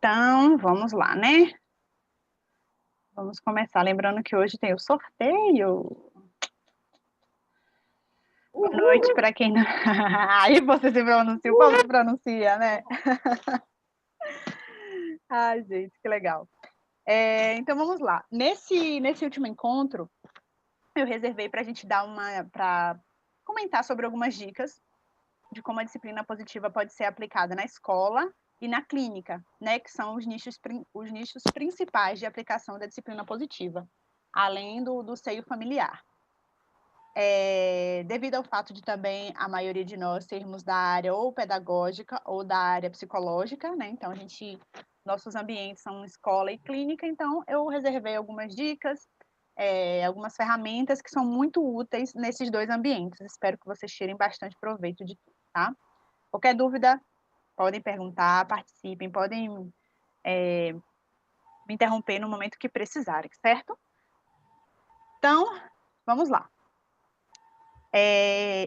Então, vamos lá, né? Vamos começar. Lembrando que hoje tem o sorteio. Boa noite para quem não... Aí você se pronuncia, o povo se pronuncia, né? Ai, gente, que legal. Então, vamos lá. Nesse último encontro, eu reservei para a gente para comentar sobre algumas dicas de como a disciplina positiva pode ser aplicada na escola e na clínica, né, que são os nichos principais de aplicação da disciplina positiva, além do seio familiar. Devido ao fato de também a maioria de nós sermos da área ou pedagógica ou da área psicológica, né, então nossos ambientes são escola e clínica, então eu reservei algumas dicas, algumas ferramentas que são muito úteis nesses dois ambientes. Espero que vocês tirem bastante proveito de tudo, tá? Qualquer dúvida, podem perguntar, participem, podem me interromper no momento que precisarem, certo? Então, vamos lá.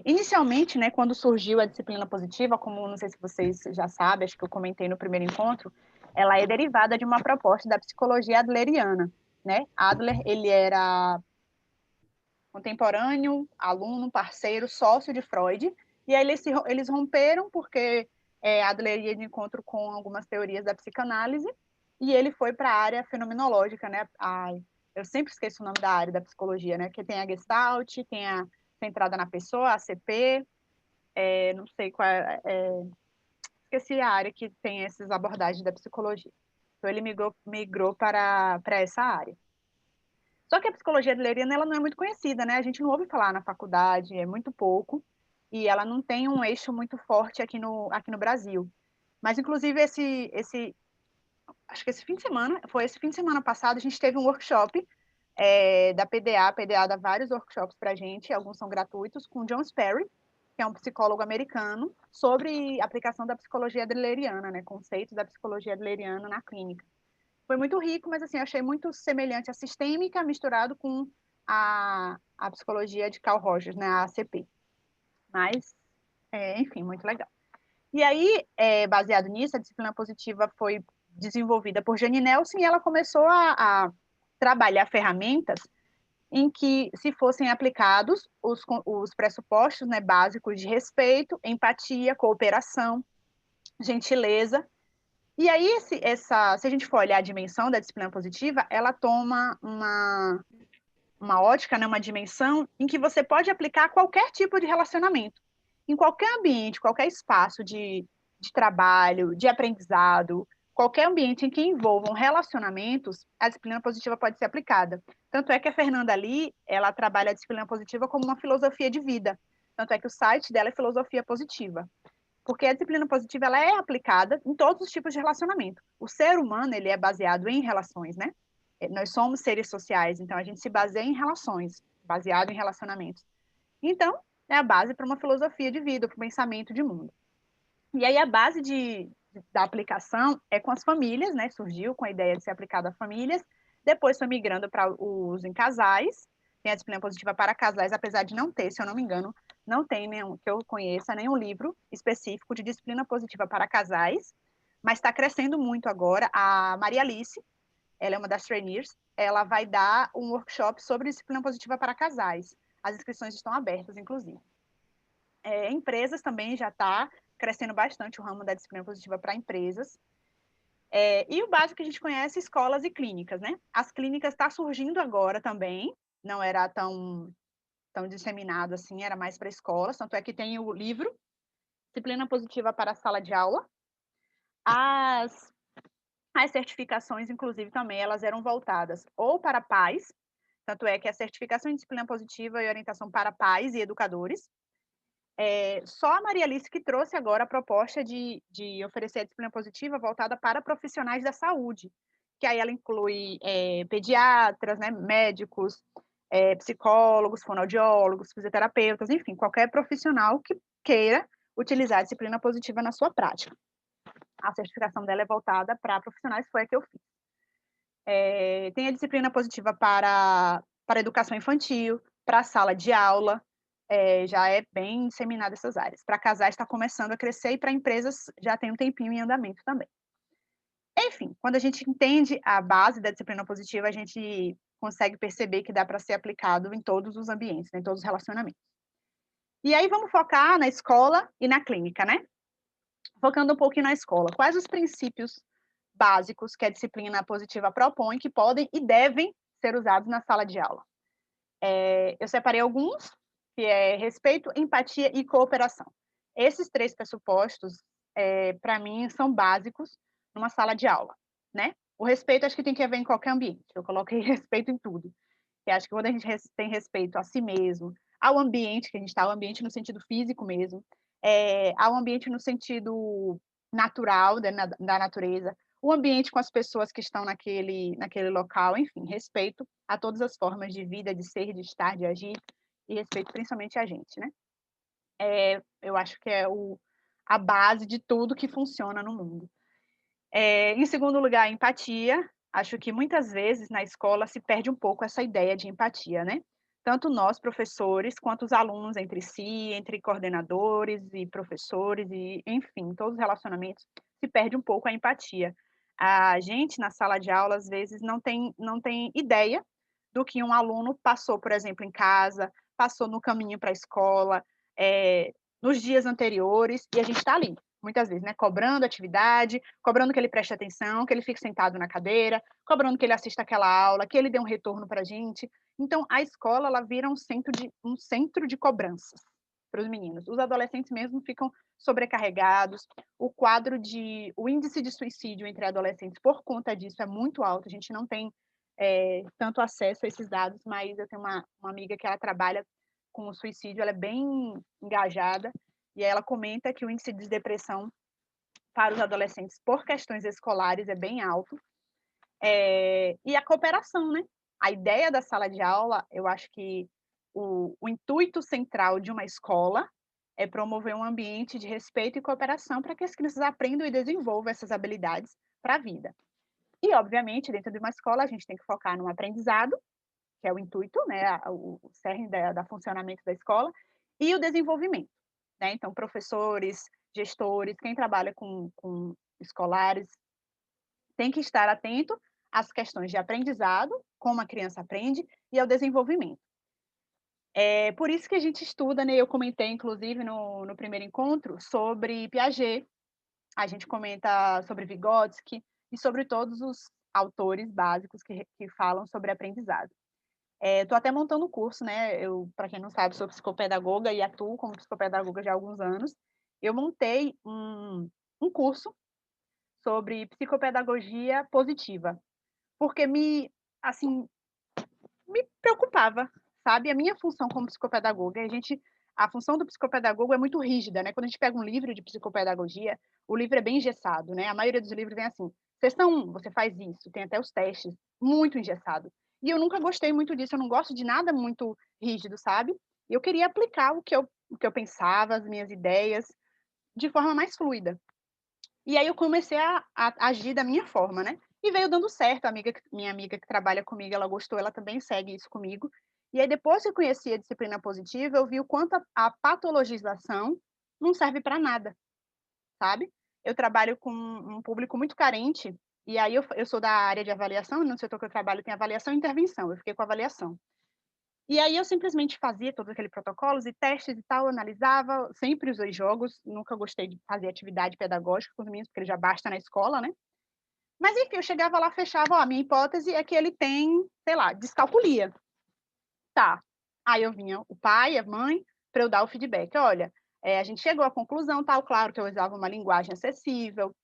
Inicialmente, né, quando surgiu a disciplina positiva, como não sei se vocês já sabem, acho que eu comentei no primeiro encontro, ela é derivada de uma proposta da psicologia adleriana, né? Adler, ele era contemporâneo, aluno, parceiro, sócio de Freud, e aí eles romperam porque Adler ia de encontro com algumas teorias da psicanálise, e ele foi para a área fenomenológica, né? Eu sempre esqueço o nome da área da psicologia, né? Que tem a Gestalt, tem a centrada na pessoa, a ACP, não sei qual esqueci a área que tem essas abordagens da psicologia. Então ele migrou para essa área. Só que a psicologia adleriana ela não é muito conhecida, né? A gente não ouve falar na faculdade, é muito pouco, e ela não tem um eixo muito forte aqui no Brasil. Mas, inclusive, acho que esse fim de semana passado, a gente teve um workshop da PDA. A PDA dá vários workshops para a gente, alguns são gratuitos, com John Sperry, que é um psicólogo americano, sobre aplicação da psicologia adleriana, né? Conceitos da psicologia adleriana na clínica. Foi muito rico, mas assim, achei muito semelhante à sistêmica misturado com a psicologia de Carl Rogers, né? A ACP. Mas, enfim, muito legal. E aí, baseado nisso, a disciplina positiva foi desenvolvida por Jane Nelson e ela começou a trabalhar ferramentas em que, se fossem aplicados os pressupostos, né, básicos de respeito, empatia, cooperação, gentileza. E aí, se a gente for olhar a dimensão da disciplina positiva, ela toma uma ótica, né, uma dimensão em que você pode aplicar qualquer tipo de relacionamento. Em qualquer ambiente, qualquer espaço de trabalho, de aprendizado, qualquer ambiente em que envolvam relacionamentos, a disciplina positiva pode ser aplicada. Tanto é que a Fernanda ali, ela trabalha a disciplina positiva como uma filosofia de vida. Tanto é que o site dela é Filosofia Positiva. Porque a disciplina positiva ela é aplicada em todos os tipos de relacionamento. O ser humano ele é baseado em relações, né? Nós somos seres sociais, então a gente se baseia em relações, baseado em relacionamentos. Então, é a base para uma filosofia de vida, para um pensamento de mundo. E aí a base da aplicação é com as famílias, né? Surgiu com a ideia de ser aplicada a famílias, depois foi migrando para o uso em casais, tem a disciplina positiva para casais, apesar de não ter, se eu não me engano, não tem nenhum, que eu conheça, nenhum livro específico de disciplina positiva para casais, mas está crescendo muito agora. A Maria Alice, ela é uma das trainees, ela vai dar um workshop sobre disciplina positiva para casais. As inscrições estão abertas, inclusive. Empresas também já está crescendo bastante o ramo da disciplina positiva para empresas. E o básico que a gente conhece, escolas e clínicas, né? As clínicas está surgindo agora também, não era tão disseminado assim, era mais para escolas, tanto é que tem o livro Disciplina Positiva para a Sala de Aula. As certificações, inclusive, também, elas eram voltadas ou para pais, tanto é que a certificação em disciplina positiva e orientação para pais e educadores. Só a Maria Alice que trouxe agora a proposta de oferecer a disciplina positiva voltada para profissionais da saúde, que aí ela inclui pediatras, né, médicos, psicólogos, fonoaudiólogos, fisioterapeutas, enfim, qualquer profissional que queira utilizar a disciplina positiva na sua prática. A certificação dela é voltada para profissionais, foi a que eu fiz. Tem a disciplina positiva para educação infantil, para sala de aula, já é bem disseminada essas áreas. Para casais está começando a crescer e para empresas já tem um tempinho em andamento também. Enfim, quando a gente entende a base da disciplina positiva, a gente consegue perceber que dá para ser aplicado em todos os ambientes, né, em todos os relacionamentos. E aí vamos focar na escola e na clínica, né? Focando um pouquinho na escola. Quais os princípios básicos que a disciplina positiva propõe que podem e devem ser usados na sala de aula? Eu separei alguns, que é respeito, empatia e cooperação. Esses três pressupostos, para mim, são básicos numa sala de aula, né? O respeito acho que tem que haver em qualquer ambiente. Eu coloquei respeito em tudo. Eu acho que quando a gente tem respeito a si mesmo, ao ambiente que a gente está, ao ambiente no sentido físico mesmo, ao ambiente no sentido natural da natureza, o ambiente com as pessoas que estão naquele local, enfim, respeito a todas as formas de vida, de ser, de estar, de agir, e respeito principalmente a gente, né? Eu acho que é a base de tudo que funciona no mundo. Em segundo lugar, empatia. Acho que muitas vezes na escola se perde um pouco essa ideia de empatia, né? Tanto nós, professores, quanto os alunos entre si, entre coordenadores e professores, e enfim, todos os relacionamentos, se perde um pouco a empatia. A gente, na sala de aula, às vezes, não tem ideia do que um aluno passou, por exemplo, em casa, passou no caminho para a escola, nos dias anteriores, e a gente está ali, muitas vezes, né, cobrando atividade, cobrando que ele preste atenção, que ele fique sentado na cadeira, cobrando que ele assista aquela aula, que ele dê um retorno para a gente. Então, a escola, ela vira um centro de cobranças para os meninos. Os adolescentes mesmo ficam sobrecarregados, o índice de suicídio entre adolescentes por conta disso é muito alto, a gente não tem tanto acesso a esses dados, mas eu tenho uma amiga que ela trabalha com o suicídio, ela é bem engajada, e ela comenta que o índice de depressão para os adolescentes por questões escolares é bem alto. E a cooperação, né? A ideia da sala de aula, eu acho que o intuito central de uma escola é promover um ambiente de respeito e cooperação para que as crianças aprendam e desenvolvam essas habilidades para a vida. E, obviamente, dentro de uma escola, a gente tem que focar no aprendizado, que é o intuito, né, o cerne da funcionamento da escola, e o desenvolvimento, né? Então, professores, gestores, quem trabalha com escolares, tem que estar atento às questões de aprendizado, como a criança aprende, e ao desenvolvimento. É por isso que a gente estuda, né, eu comentei, inclusive, no primeiro encontro, sobre Piaget, a gente comenta sobre Vygotsky e sobre todos os autores básicos que falam sobre aprendizado. Estou até montando um curso, né? Eu, para quem não sabe, sou psicopedagoga e atuo como psicopedagoga já há alguns anos. Eu montei um curso sobre psicopedagogia positiva, porque assim, me preocupava, sabe? A minha função como psicopedagoga, a função do psicopedagogo é muito rígida, né? Quando a gente pega um livro de psicopedagogia, o livro é bem engessado, né? A maioria dos livros vem assim: sessão 1, você faz isso, tem até os testes, muito engessado. E eu nunca gostei muito disso, eu não gosto de nada muito rígido, sabe? E eu queria aplicar o que eu pensava, as minhas ideias, de forma mais fluida. E aí eu comecei a agir da minha forma, né? E veio dando certo. Minha amiga que trabalha comigo, ela gostou, ela também segue isso comigo. E aí, depois que eu conheci a disciplina positiva, eu vi o quanto a patologização não serve para nada, sabe? Eu trabalho com um público muito carente, e aí eu sou da área de avaliação, no setor que eu trabalho tem avaliação e intervenção, eu fiquei com avaliação. E aí eu simplesmente fazia todos aqueles protocolos e testes e tal, analisava, sempre usei jogos, nunca gostei de fazer atividade pedagógica com os meninos, porque ele já basta na escola, né? Mas enfim, eu chegava lá, fechava, ó, a minha hipótese é que ele tem, sei lá, descalculia. Tá. Aí eu vinha o pai, a mãe, para eu dar o feedback. Olha, a gente chegou à conclusão, tal, claro que eu usava uma linguagem acessível,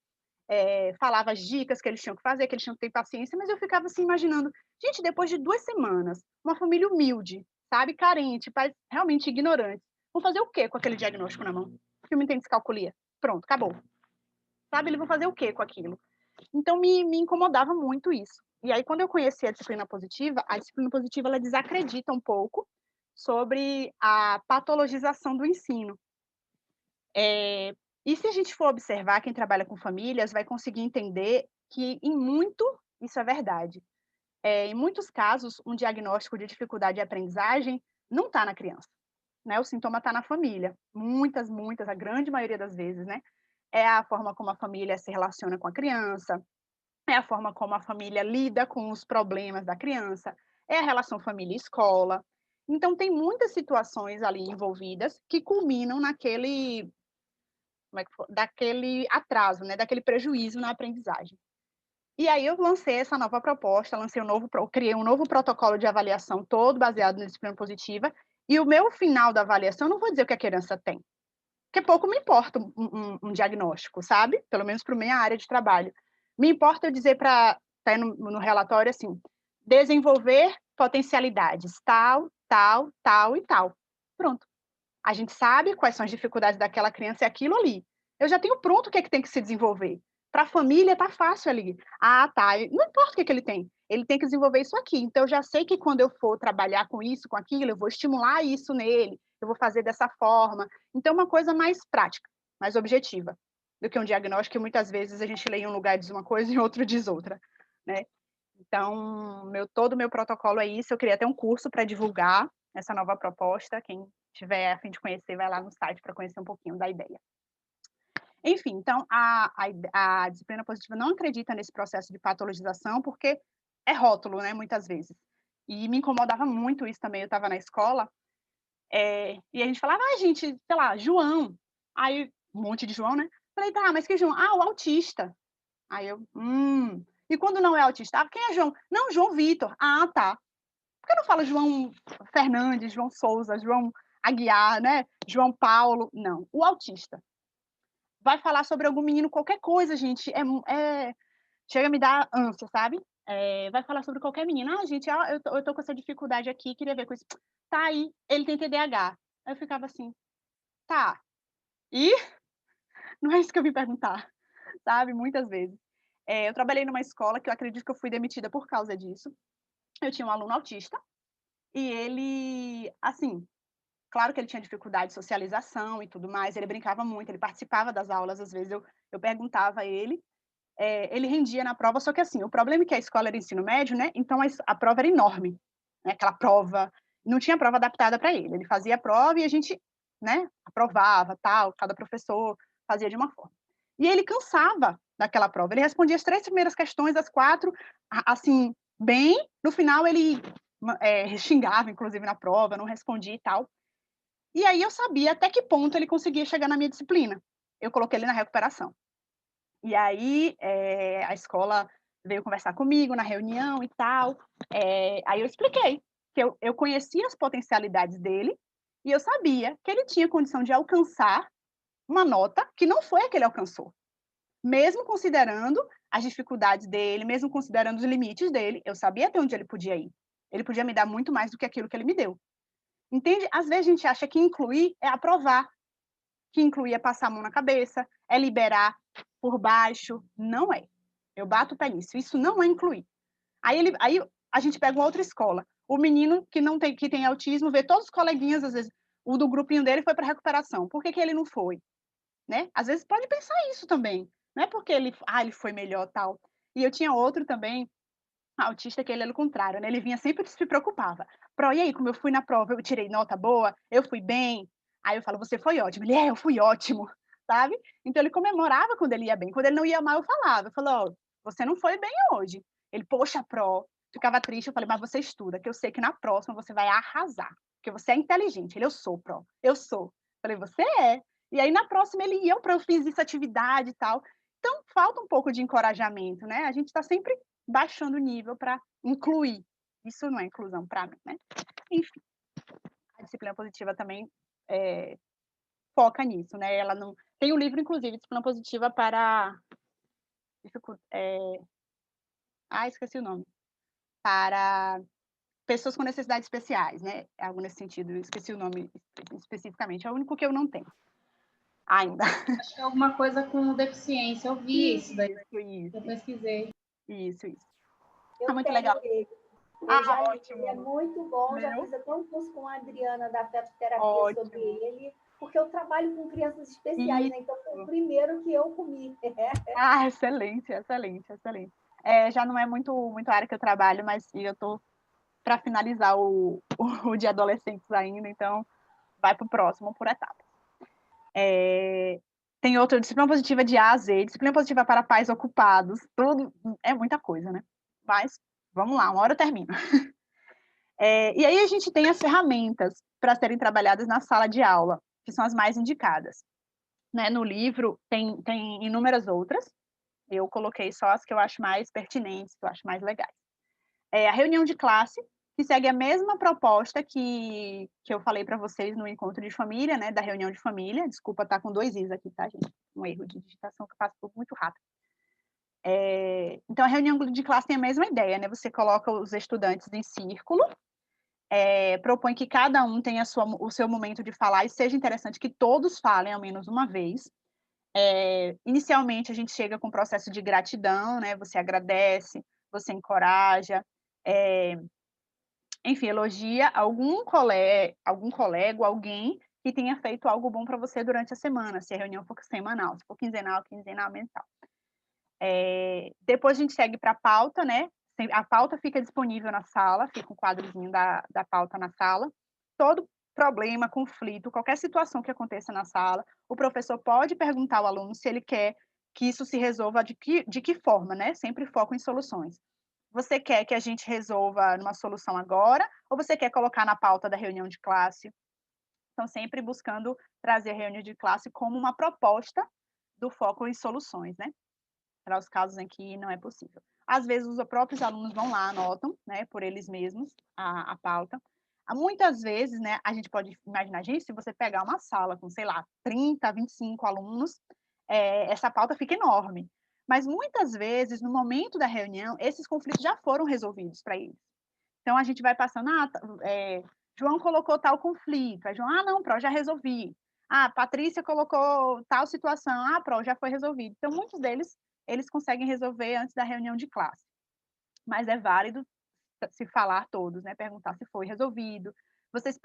falava as dicas que eles tinham que fazer, que eles tinham que ter paciência, mas eu ficava assim imaginando, gente, depois de 2 semanas, uma família humilde, sabe, carente, pais realmente ignorantes, vão fazer o quê com aquele diagnóstico na mão? Que o menino tem descalculia. Pronto, acabou. Sabe, eles vão fazer o quê com aquilo? Então me incomodava muito isso. E aí, quando eu conheci a disciplina positiva ela desacredita um pouco sobre a patologização do ensino. E se a gente for observar, quem trabalha com famílias vai conseguir entender que, isso é verdade. Em muitos casos, um diagnóstico de dificuldade de aprendizagem não está na criança, né? O sintoma está na família. Muitas, a grande maioria das vezes, né? É a forma como a família se relaciona com a criança, é a forma como a família lida com os problemas da criança, é a relação família-escola. Então, tem muitas situações ali envolvidas que culminam naquele, como é que daquele atraso, né, daquele prejuízo na aprendizagem. E aí eu lancei essa nova proposta, criei um novo protocolo de avaliação todo baseado na disciplina positiva, e o meu final da avaliação, eu não vou dizer o que a criança tem, porque pouco me importa um diagnóstico, sabe? Pelo menos para minha área de trabalho. Me importa eu dizer para, tá no relatório assim, desenvolver potencialidades, tal, tal, tal e tal. Pronto. A gente sabe quais são as dificuldades daquela criança e aquilo ali. Eu já tenho pronto o que é que tem que se desenvolver. Para a família tá fácil ali. Ah, tá. Não importa o que é que ele tem que desenvolver isso aqui. Então eu já sei que quando eu for trabalhar com isso, com aquilo, eu vou estimular isso nele, eu vou fazer dessa forma. Então uma coisa mais prática, mais objetiva, do que um diagnóstico que muitas vezes a gente lê em um lugar e diz uma coisa e em outro diz outra, né? Então, todo o meu protocolo é isso. Eu queria ter um curso para divulgar essa nova proposta. Quem tiver a fim de conhecer, vai lá no site para conhecer um pouquinho da ideia. Enfim, então, a disciplina positiva não acredita nesse processo de patologização, porque é rótulo, né, muitas vezes. E me incomodava muito isso também. Eu estava na escola, e a gente falava, gente, sei lá, João. Aí, um monte de João, né? Falei, tá, mas que João? Ah, o autista. Aí eu, E quando não é autista? Ah, quem é João? Não, João Vitor. Ah, tá. Por que não fala João Fernandes, João Souza, João Aguiar, né? João Paulo? Não, o autista. Vai falar sobre algum menino, qualquer coisa, gente. Chega a me dar ânsia, sabe? Vai falar sobre qualquer menino. Ah, gente, eu tô com essa dificuldade aqui, queria ver com isso. Tá aí, ele tem TDAH. Aí eu ficava assim, tá. E não é isso que eu vim perguntar, sabe? Muitas vezes. Eu trabalhei numa escola que eu acredito que eu fui demitida por causa disso. Eu tinha um aluno autista e ele, assim, claro que ele tinha dificuldade de socialização e tudo mais, ele brincava muito, ele participava das aulas, às vezes eu perguntava a ele, ele rendia na prova, só que assim, o problema é que a escola era ensino médio, né? Então a prova era enorme, né? Aquela prova, não tinha prova adaptada para ele. Ele fazia a prova e a gente, né, aprovava, tal, cada professor fazia de uma forma. E ele cansava daquela prova. Ele respondia as 3 primeiras questões, as 4, assim, bem. No final ele xingava, inclusive, na prova, não respondia e tal. E aí eu sabia até que ponto ele conseguia chegar na minha disciplina. Eu coloquei ele na recuperação. E aí a escola veio conversar comigo na reunião e tal. Aí eu expliquei que eu conhecia as potencialidades dele e eu sabia que ele tinha condição de alcançar uma nota que não foi a que ele alcançou. Mesmo considerando as dificuldades dele, mesmo considerando os limites dele, eu sabia até onde ele podia ir. Ele podia me dar muito mais do que aquilo que ele me deu. Entende? Às vezes a gente acha que incluir é aprovar, que incluir é passar a mão na cabeça, é liberar por baixo. Não é. Eu bato o pé nisso. Isso não é incluir. Aí a gente pega uma outra escola. O menino que tem autismo vê todos os coleguinhas, às vezes, o do grupinho dele foi para recuperação. Por que ele não foi? Né? Às vezes pode pensar isso também. Não é porque ele foi melhor, tal. E eu tinha outro também, autista, que ele era o contrário, né? Ele vinha sempre se preocupava. E aí, como eu fui na prova, eu tirei nota boa, eu fui bem. Aí eu falo, você foi ótimo. Ele, eu fui ótimo, sabe? Então ele comemorava quando ele ia bem. Quando ele não ia mal, eu falava. Eu falava, você não foi bem hoje. Ele, poxa, ficava triste. Eu falei, mas você estuda, que eu sei que na próxima você vai arrasar. Porque você é inteligente. Ele, eu sou, eu sou. Eu falei, você é. E aí na próxima ele ia, eu fiz essa atividade e tal. Então falta um pouco de encorajamento, né? A gente está sempre baixando o nível para incluir. Isso não é inclusão para mim, né? Enfim, a disciplina positiva também foca nisso, né? Ela não tem um livro, inclusive, disciplina positiva para esqueci o nome, para pessoas com necessidades especiais, né? Algo nesse sentido, esqueci o nome especificamente, é o único que eu não tenho ainda. Acho que é alguma coisa com deficiência, eu vi isso daí, Isso. eu pesquisei. Isso. Eu muito tenho legal. ele. Eu já li, Ótimo. ele é muito bom. Já fiz até um curso com a Adriana da fetoterapia Ótimo. sobre ele, porque eu trabalho com crianças especiais, né? Então foi o primeiro que eu comi. Excelente. Já não é muito a área que eu trabalho, mas eu estou para finalizar o de adolescentes ainda, então vai para o próximo por etapas. Tem outra, disciplina positiva de A a Z, disciplina positiva para pais ocupados, tudo, é muita coisa, né? Mas, vamos lá, uma hora eu termino. E aí a gente tem as ferramentas para serem trabalhadas na sala de aula, que são as mais indicadas. Né? No livro tem inúmeras outras, eu coloquei só as que eu acho mais pertinentes, que eu acho mais legais. A reunião de classe, que segue a mesma proposta que eu falei para vocês no encontro de família, né, da reunião de família. Desculpa estar com 2 i's aqui, tá, gente? Um erro de digitação que eu faço tudo muito rápido. Então, a reunião de classe tem a mesma ideia, né? Você coloca os estudantes em círculo, propõe que cada um tenha o seu momento de falar e seja interessante que todos falem ao menos uma vez. Inicialmente, a gente chega com o processo de gratidão, né? Você agradece, você encoraja, enfim, elogia algum colega, alguém que tenha feito algo bom para você durante a semana, se a reunião for semanal, se for quinzenal, mensal. Depois a gente segue para a pauta, né? A pauta fica disponível na sala, fica um quadrozinho da pauta na sala. Todo problema, conflito, qualquer situação que aconteça na sala, o professor pode perguntar ao aluno se ele quer que isso se resolva de que forma, né? Sempre foco em soluções. Você quer que a gente resolva numa solução agora, ou você quer colocar na pauta da reunião de classe? Então, sempre buscando trazer a reunião de classe como uma proposta do foco em soluções, né? Para os casos em que não é possível. Às vezes, os próprios alunos vão lá, anotam, né, por eles mesmos, a pauta. Muitas vezes, né, a gente pode imaginar, gente, se você pegar uma sala com, sei lá, 30, 25 alunos, essa pauta fica enorme. Mas, muitas vezes, no momento da reunião, esses conflitos já foram resolvidos para eles. Então, a gente vai passando, João colocou tal conflito, aí João, não, Pró, já resolvi. Patrícia colocou tal situação, Pró, já foi resolvido. Então, muitos deles, eles conseguem resolver antes da reunião de classe. Mas é válido se falar todos, né? Perguntar se foi resolvido.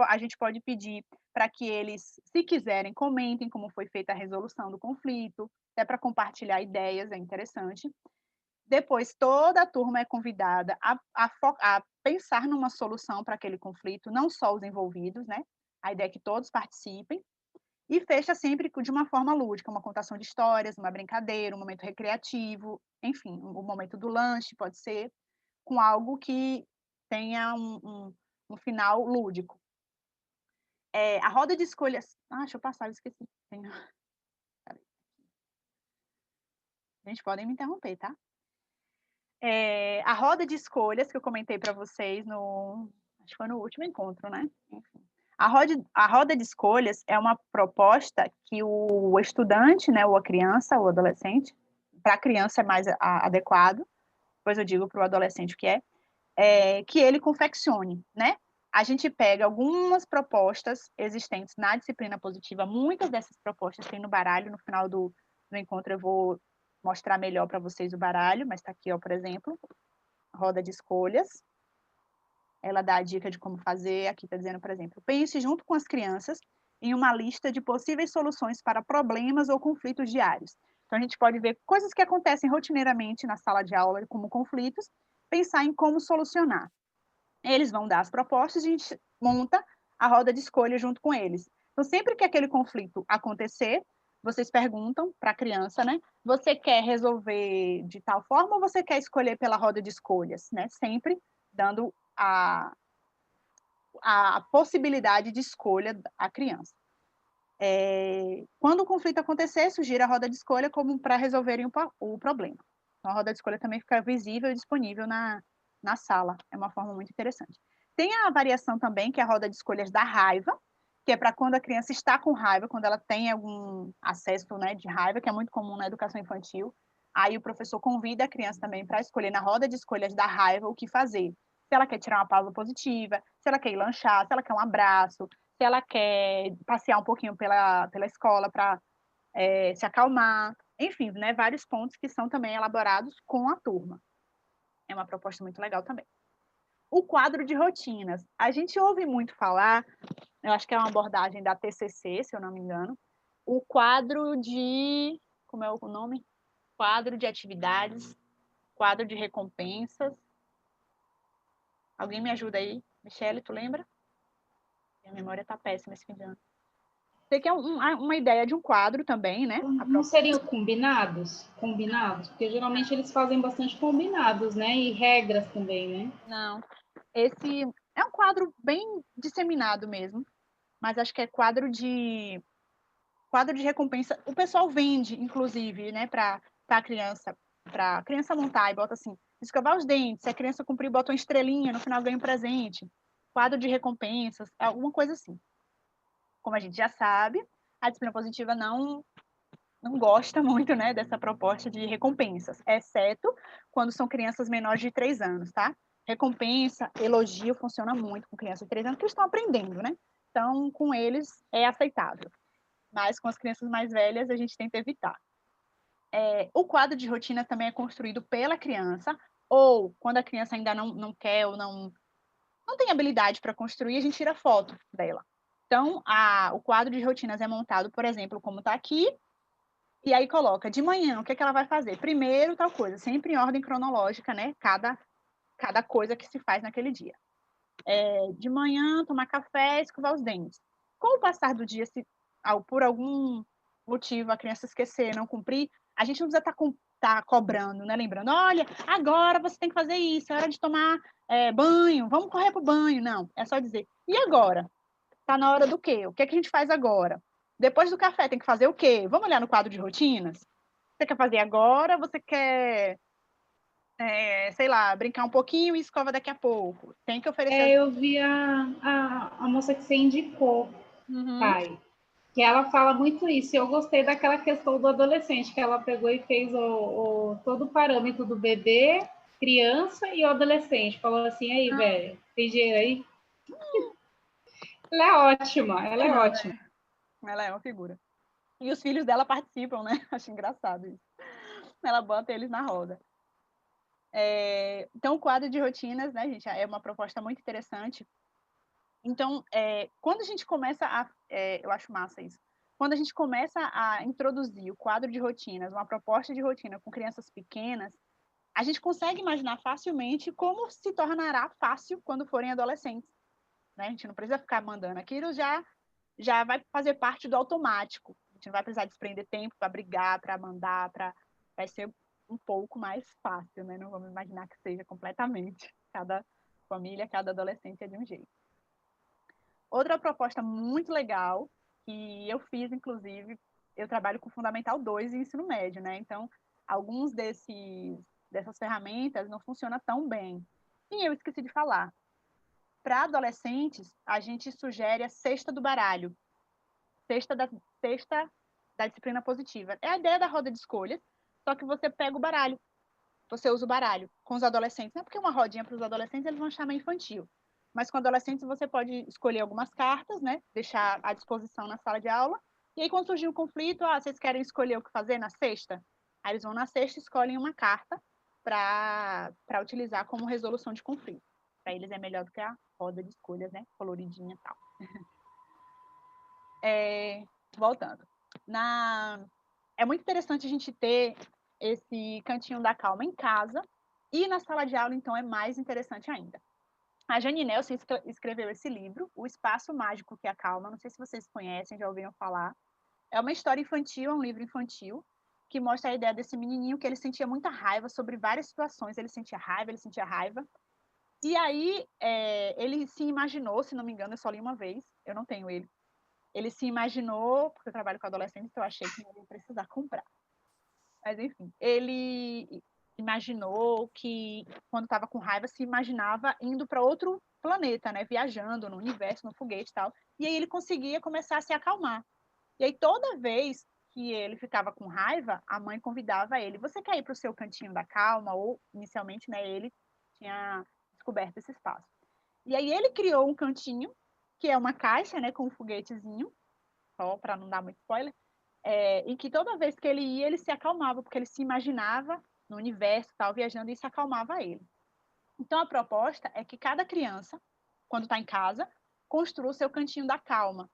A gente pode pedir para que eles, se quiserem, comentem como foi feita a resolução do conflito, até para compartilhar ideias, é interessante. Depois, toda a turma é convidada a pensar numa solução para aquele conflito, não só os envolvidos, né? A ideia é que todos participem. E fecha sempre de uma forma lúdica, uma contação de histórias, uma brincadeira, um momento recreativo, enfim, o momento do lanche pode ser, com algo que tenha um final lúdico. A roda de escolhas... deixa eu passar, eu esqueci. Gente, podem me interromper, tá? A roda de escolhas que eu comentei para vocês acho que foi no último encontro, né? Enfim. A roda de escolhas é uma proposta que o estudante, né, ou a criança, ou adolescente, para a criança é mais adequado, depois eu digo para o adolescente o que que ele confeccione, né? A gente pega algumas propostas existentes na disciplina positiva, muitas dessas propostas tem no baralho, no final do encontro eu vou mostrar melhor para vocês o baralho, mas está aqui, ó, por exemplo, roda de escolhas. Ela dá a dica de como fazer, aqui está dizendo, por exemplo, pense junto com as crianças em uma lista de possíveis soluções para problemas ou conflitos diários. Então, a gente pode ver coisas que acontecem rotineiramente na sala de aula, como conflitos, pensar em como solucionar. Eles vão dar as propostas e a gente monta a roda de escolha junto com eles. Então, sempre que aquele conflito acontecer, vocês perguntam para a criança, né? Você quer resolver de tal forma ou você quer escolher pela roda de escolhas, né? Sempre dando a possibilidade de escolha à criança. Quando o conflito acontecer, sugira a roda de escolha como para resolverem o problema. Então, a roda de escolha também fica visível e disponível na sala. É uma forma muito interessante. Tem a variação também, que é a roda de escolhas da raiva, que é para quando a criança está com raiva, quando ela tem algum acesso, né, de raiva, que é muito comum na educação infantil. Aí o professor convida a criança também para escolher na roda de escolhas da raiva o que fazer. Se ela quer tirar uma pausa positiva, se ela quer ir lanchar, se ela quer um abraço, se ela quer passear um pouquinho pela escola para se acalmar. Enfim, né, vários pontos que são também elaborados com a turma. É uma proposta muito legal também. O quadro de rotinas. A gente ouve muito falar, eu acho que é uma abordagem da TCC, se eu não me engano, o quadro de... Como é o nome? Quadro de atividades, quadro de recompensas. Alguém me ajuda aí? Michele, tu lembra? Minha memória tá péssima esse fim de ano. Sei que é uma ideia de um quadro também, né? Não seriam combinados? Combinados? Porque geralmente eles fazem bastante combinados, né? E regras também, né? Não. Esse é um quadro bem disseminado mesmo, mas acho que é quadro de recompensa. O pessoal vende, inclusive, né, para a criança montar e bota assim, escovar os dentes, se a criança cumprir, bota uma estrelinha, no final ganha um presente. Quadro de recompensas, alguma coisa assim. Como a gente já sabe, a disciplina positiva não gosta muito, né, dessa proposta de recompensas, exceto quando são crianças menores de 3 anos, tá? Recompensa, elogio funciona muito com crianças de 3 anos, que estão aprendendo, né? Então, com eles é aceitável. Mas com as crianças mais velhas, a gente tenta evitar. O quadro de rotina também é construído pela criança, ou quando a criança ainda não quer ou não tem habilidade para construir, a gente tira foto dela. Então, o quadro de rotinas é montado, por exemplo, como está aqui, e aí coloca de manhã, o que ela vai fazer? Primeiro, tal coisa, sempre em ordem cronológica, né? Cada coisa que se faz naquele dia. De manhã, tomar café, escovar os dentes. Com o passar do dia, se por algum motivo a criança esquecer, não cumprir, a gente não precisa estar cobrando, né? Lembrando, olha, agora você tem que fazer isso, é hora de tomar banho, vamos correr para o banho. Não, é só dizer, e agora? Está na hora do quê? O que é que a gente faz agora? Depois do café, tem que fazer o quê? Vamos olhar no quadro de rotinas? Você quer fazer agora? Você quer, sei lá, brincar um pouquinho e escova daqui a pouco? Tem que oferecer. Eu vi a moça que você indicou, pai, que ela fala muito isso. E eu gostei daquela questão do adolescente, que ela pegou e fez todo o parâmetro do bebê, criança e o adolescente. Falou assim, aí, velho, tem dinheiro aí? Ela é ótima, ela é ótima. Ela é uma figura. E os filhos dela participam, né? Acho engraçado isso. Ela bota eles na roda. Então, o quadro de rotinas, né, gente, é uma proposta muito interessante. Então, quando a gente começa eu acho massa isso, quando a gente começa a introduzir o quadro de rotinas, uma proposta de rotina com crianças pequenas, a gente consegue imaginar facilmente como se tornará fácil quando forem adolescentes. Né? A gente não precisa ficar mandando aquilo, já vai fazer parte do automático. A gente não vai precisar desprender tempo para brigar, para mandar, vai ser um pouco mais fácil, né? Não vamos imaginar que seja completamente. Cada família, cada adolescente é de um jeito. Outra proposta muito legal, que eu fiz, inclusive, eu trabalho com Fundamental 2 e Ensino Médio, né? Então, alguns dessas ferramentas não funcionam tão bem. E eu esqueci de falar. Para adolescentes, a gente sugere a cesta do baralho. Cesta da disciplina positiva. É a ideia da roda de escolhas, só que você pega o baralho. Você usa o baralho com os adolescentes. Não é porque uma rodinha para os adolescentes eles vão achar meio infantil. Mas com adolescentes você pode escolher algumas cartas, né? Deixar à disposição na sala de aula. E aí, quando surgir um conflito, vocês querem escolher o que fazer na sexta? Aí eles vão na sexta e escolhem uma carta para utilizar como resolução de conflito. Para eles é melhor do que a roda de escolhas, né? Coloridinha e tal. Voltando. É muito interessante a gente ter esse cantinho da calma em casa e na sala de aula, então, é mais interessante ainda. A Jane Nelson escreveu esse livro, O Espaço Mágico que Acalma. Não sei se vocês conhecem, já ouviram falar. É uma história infantil, é um livro infantil, que mostra a ideia desse menininho que ele sentia muita raiva sobre várias situações. Ele sentia raiva. E aí, ele se imaginou, se não me engano, eu só li uma vez, eu não tenho ele. Ele se imaginou, porque eu trabalho com adolescentes, então eu achei que não ia precisar comprar. Mas, enfim, ele imaginou que, quando estava com raiva, se imaginava indo para outro planeta, né? Viajando no universo, no foguete e tal. E aí ele conseguia começar a se acalmar. E aí, toda vez que ele ficava com raiva, a mãe convidava ele: você quer ir para o seu cantinho da calma? Ou, inicialmente, né, ele tinha descoberto esse espaço. E aí ele criou um cantinho, que é uma caixa, né, com um foguetezinho, só para não dar muito spoiler, em que toda vez que ele ia, ele se acalmava, porque ele se imaginava no universo, tal, viajando, e isso acalmava ele. Então, a proposta é que cada criança, quando está em casa, construa o seu cantinho da calma.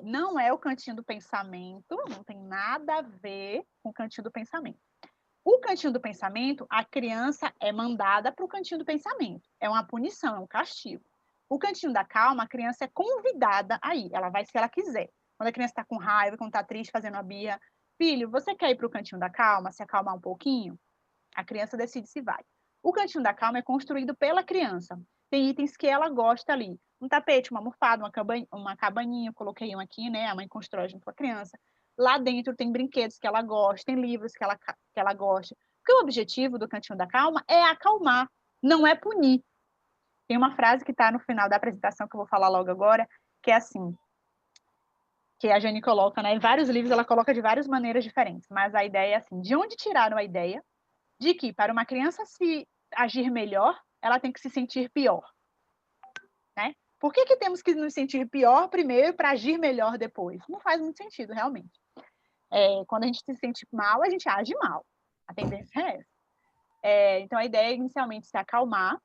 Não é o cantinho do pensamento, não tem nada a ver com o cantinho do pensamento. O cantinho do pensamento, a criança é mandada para o cantinho do pensamento. É uma punição, é um castigo. O cantinho da calma, a criança é convidada a ir, ela vai se ela quiser. Quando a criança está com raiva, quando está triste, fazendo a birra, filho, você quer ir para o cantinho da calma, se acalmar um pouquinho? A criança decide se vai. O cantinho da calma é construído pela criança. Tem itens que ela gosta ali. Um tapete, uma almofada, uma cabaninha, eu coloquei um aqui, né? A mãe constrói junto com a criança. Lá dentro tem brinquedos que ela gosta, tem livros que ela gosta. Porque o objetivo do cantinho da calma é acalmar, não é punir. Tem uma frase que está no final da apresentação, que eu vou falar logo agora, que é assim, que a Jane coloca, né? Em vários livros ela coloca de várias maneiras diferentes, mas a ideia é assim, de onde tiraram a ideia de que para uma criança se agir melhor, ela tem que se sentir pior, né? Por que temos que nos sentir pior primeiro para agir melhor depois? Não faz muito sentido, realmente. Quando a gente se sente mal, a gente age mal. A tendência é essa. Então, a ideia é inicialmente se acalmar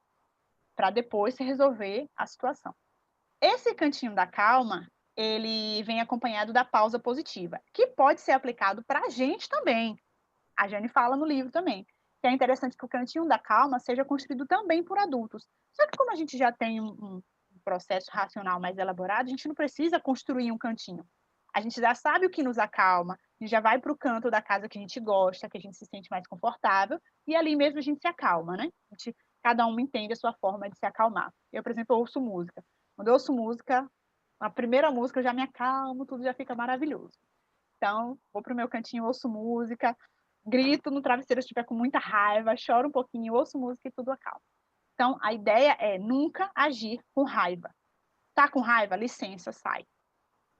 para depois se resolver a situação. Esse cantinho da calma, ele vem acompanhado da pausa positiva, que pode ser aplicado para a gente também. A Jane fala no livro também, que é interessante que o cantinho da calma seja construído também por adultos. Só que como a gente já tem um processo racional mais elaborado, a gente não precisa construir um cantinho. A gente já sabe o que nos acalma, a gente já vai para o canto da casa que a gente gosta, que a gente se sente mais confortável, e ali mesmo a gente se acalma, né? Cada um entende a sua forma de se acalmar. Eu, por exemplo, ouço música. Quando eu ouço música, a primeira música eu já me acalmo, tudo já fica maravilhoso. Então, vou para o meu cantinho, ouço música, grito no travesseiro se estiver com muita raiva, choro um pouquinho, ouço música e tudo acalma. Então, a ideia é nunca agir com raiva. Tá com raiva? Licença, sai.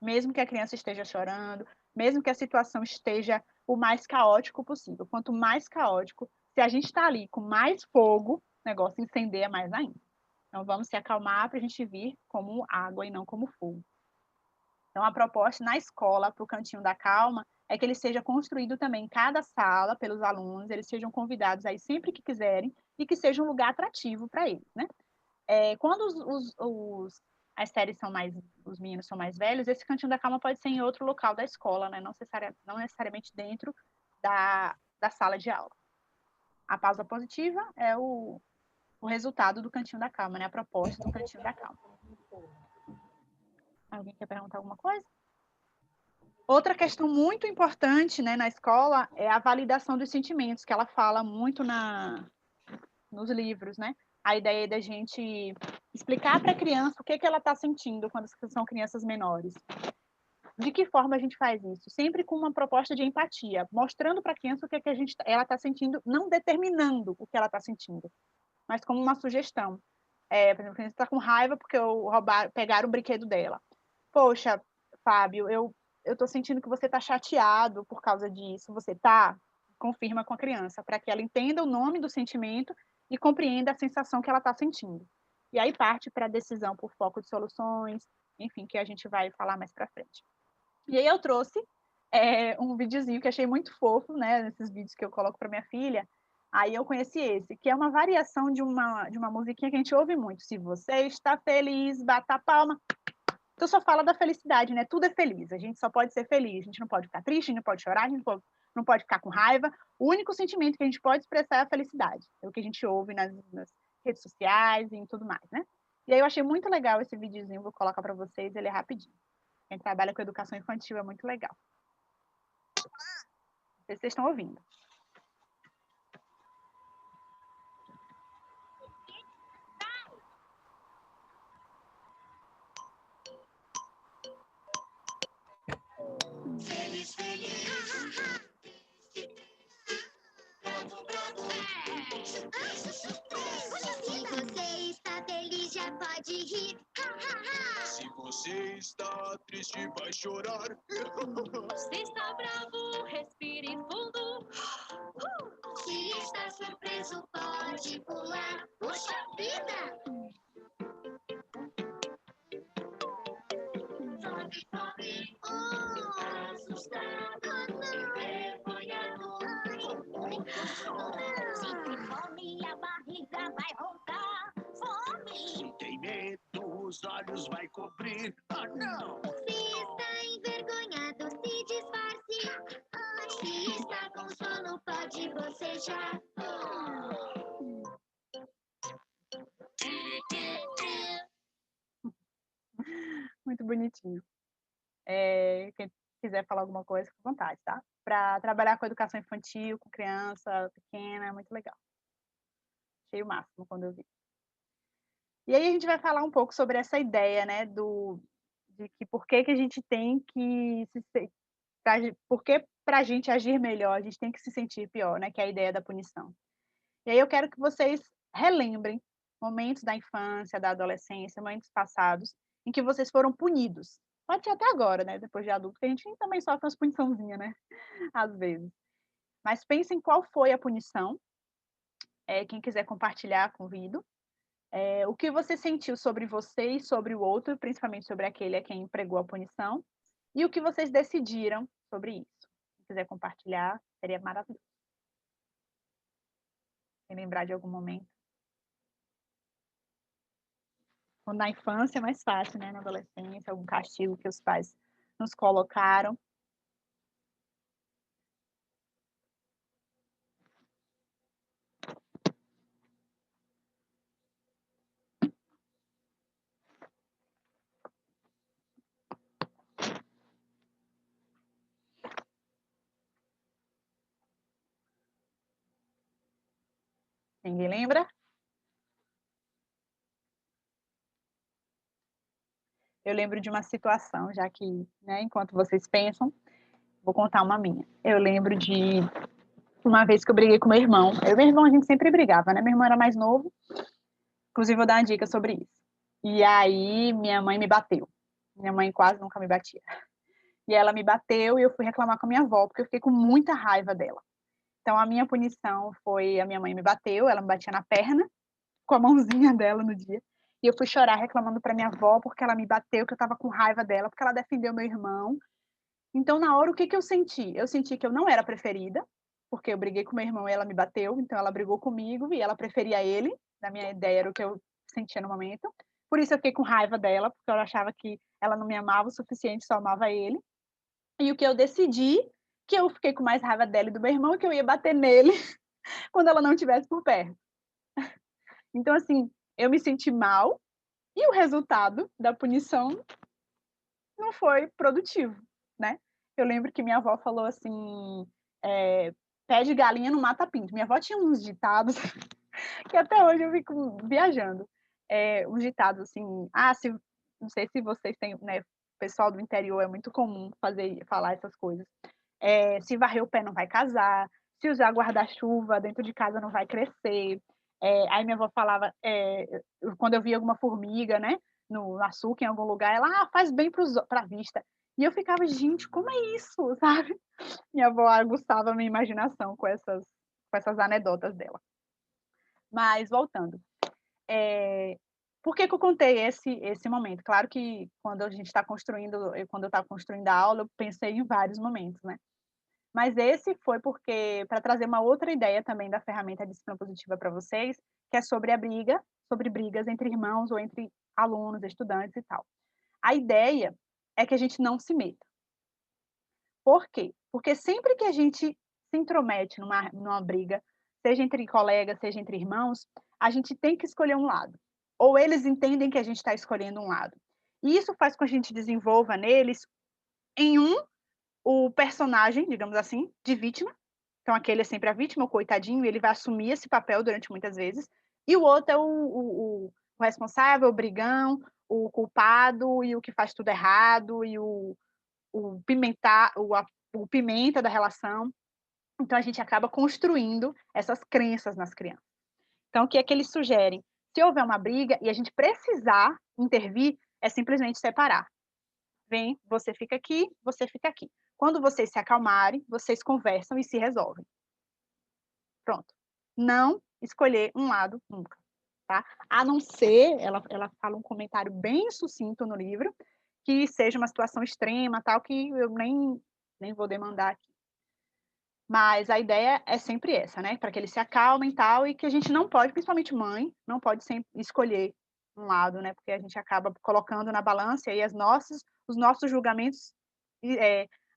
Mesmo que a criança esteja chorando, mesmo que a situação esteja o mais caótico possível. Quanto mais caótico, se a gente está ali com mais fogo, o negócio incendeia mais ainda. Então, vamos se acalmar para a gente vir como água e não como fogo. Então, a proposta na escola, para o Cantinho da Calma, é que ele seja construído também em cada sala pelos alunos, eles sejam convidados aí sempre que quiserem e que seja um lugar atrativo para eles, né? Quando as séries são mais, os meninos são mais velhos, esse Cantinho da Calma pode ser em outro local da escola, né? Não necessariamente dentro da sala de aula. A pausa positiva é o resultado do Cantinho da Calma, né? A proposta do Cantinho da Calma. Alguém quer perguntar alguma coisa? Outra questão muito importante, né, na escola é a validação dos sentimentos, que ela fala muito nos livros, né? A ideia é da gente explicar para a criança o que ela está sentindo quando são crianças menores. De que forma a gente faz isso? Sempre com uma proposta de empatia, mostrando para a criança o que ela está sentindo, não determinando o que ela está sentindo, mas como uma sugestão. Por exemplo, a criança está com raiva porque pegaram o brinquedo dela. Poxa, Fábio, eu estou sentindo que você está chateado por causa disso. Você está? Confirma com a criança, para que ela entenda o nome do sentimento e compreenda a sensação que ela está sentindo. E aí parte para a decisão por foco de soluções, enfim, que a gente vai falar mais para frente. E aí eu trouxe um videozinho que achei muito fofo, né, nesses vídeos que eu coloco para minha filha. Aí eu conheci esse, que é uma variação de uma musiquinha que a gente ouve muito. Se você está feliz, bata a palma. Então só fala da felicidade, né? Tudo é feliz. A gente só pode ser feliz. A gente não pode ficar triste, a gente não pode chorar, a gente não pode ficar com raiva. O único sentimento que a gente pode expressar é a felicidade. É o que a gente ouve nas redes sociais e em tudo mais, né? E aí eu achei muito legal esse videozinho, vou colocar para vocês, ele é rapidinho. Quem trabalha com educação infantil é muito legal. Não sei se vocês estão ouvindo. Feliz, feliz. Se você está feliz, já pode rir. Se você está triste, vai chorar. Se está bravo, respire fundo. Se está surpreso, pode pular. Puxa vida! Sobe, assustado, envergonhado. Se fome, a barriga vai voltar. Fome! Se tem medo, os olhos vai cobrir. Ah, não! Se está envergonhado, se disfarce. Se está com sono, pode bocejar. Muito bonitinho. Quem quiser falar alguma coisa, fica à vontade, tá? Para trabalhar com educação infantil, com criança pequena, é muito legal. Achei o máximo quando eu vi. E aí a gente vai falar um pouco sobre essa ideia, né, de que por que a gente tem que porque para a gente agir melhor, a gente tem que se sentir pior, né, que é a ideia da punição. E aí eu quero que vocês relembrem momentos da infância, da adolescência, momentos passados, em que vocês foram punidos. Pode ser até agora, né, depois de adulto, que a gente também sofre umas puniçãozinhas, né, às vezes. Mas pensem qual foi a punição. Quem quiser compartilhar, convido. O que você sentiu sobre você e sobre o outro, principalmente sobre aquele a quem empregou a punição, e o que vocês decidiram sobre isso. Se quiser compartilhar, seria maravilhoso. Sem lembrar de algum momento. Quando na infância é mais fácil, né? Na adolescência, algum castigo que os pais nos colocaram. Ninguém lembra? Eu lembro de uma situação, já que, né, enquanto vocês pensam, vou contar uma minha. Eu lembro de uma vez que eu briguei com meu irmão. Eu e meu irmão, a gente sempre brigava, né? Meu irmão era mais novo. Inclusive, vou dar uma dica sobre isso. E aí, minha mãe me bateu. Minha mãe quase nunca me batia. E ela me bateu e eu fui reclamar com a minha avó, porque eu fiquei com muita raiva dela. Então, a minha punição foi: a minha mãe me bateu, ela me batia na perna, com a mãozinha dela no dia. E eu fui chorar reclamando para minha avó porque ela me bateu, que eu estava com raiva dela, porque ela defendeu meu irmão. Então, na hora, o que eu senti? Eu senti que eu não era preferida, porque eu briguei com meu irmão e ela me bateu, então ela brigou comigo e ela preferia ele. Na minha ideia, era o que eu sentia no momento. Por isso eu fiquei com raiva dela, porque eu achava que ela não me amava o suficiente, só amava ele. E o que eu decidi, que eu fiquei com mais raiva dela e do meu irmão, que eu ia bater nele quando ela não estivesse por perto. Então, assim, eu me senti mal e o resultado da punição não foi produtivo, né? Eu lembro que minha avó falou assim, pé de galinha não mata pinto. Minha avó tinha uns ditados que até hoje eu fico viajando. Uns ditados assim, não sei se vocês têm, né? O pessoal do interior é muito comum falar essas coisas. Se varrer o pé não vai casar, se usar guarda-chuva dentro de casa não vai crescer. Aí minha avó falava, quando eu via alguma formiga, né, no açúcar em algum lugar, ela faz bem para a vista. E eu ficava, gente, como é isso, sabe? Minha avó aguçava a minha imaginação com essas anedotas dela. Mas, voltando. Por que eu contei esse momento? Claro que quando a gente está quando eu estava construindo a aula, eu pensei em vários momentos, né? Mas esse foi porque, para trazer uma outra ideia também da ferramenta de disciplina positiva para vocês, que é sobre sobre brigas entre irmãos ou entre alunos, estudantes e tal. A ideia é que a gente não se meta. Por quê? Porque sempre que a gente se intromete numa briga, seja entre colegas, seja entre irmãos, a gente tem que escolher um lado. Ou eles entendem que a gente está escolhendo um lado. E isso faz com que a gente desenvolva neles, o personagem, digamos assim, de vítima. Então, aquele é sempre a vítima, o coitadinho, e ele vai assumir esse papel durante muitas vezes. E o outro é o responsável, o brigão, o culpado e o que faz tudo errado, e o pimenta da relação. Então, a gente acaba construindo essas crenças nas crianças. Então, o que é que eles sugerem? Se houver uma briga e a gente precisar intervir, é simplesmente separar. Vem, você fica aqui, você fica aqui. Quando vocês se acalmarem, vocês conversam e se resolvem. Pronto. Não escolher um lado nunca, tá? A não ser, ela fala um comentário bem sucinto no livro, que seja uma situação extrema, tal, que eu nem vou demandar aqui. Mas a ideia é sempre essa, né? Para que eles se acalmem e tal, e que a gente não pode, principalmente mãe, não pode sempre escolher um lado, né? Porque a gente acaba colocando na balança e aí os nossos julgamentos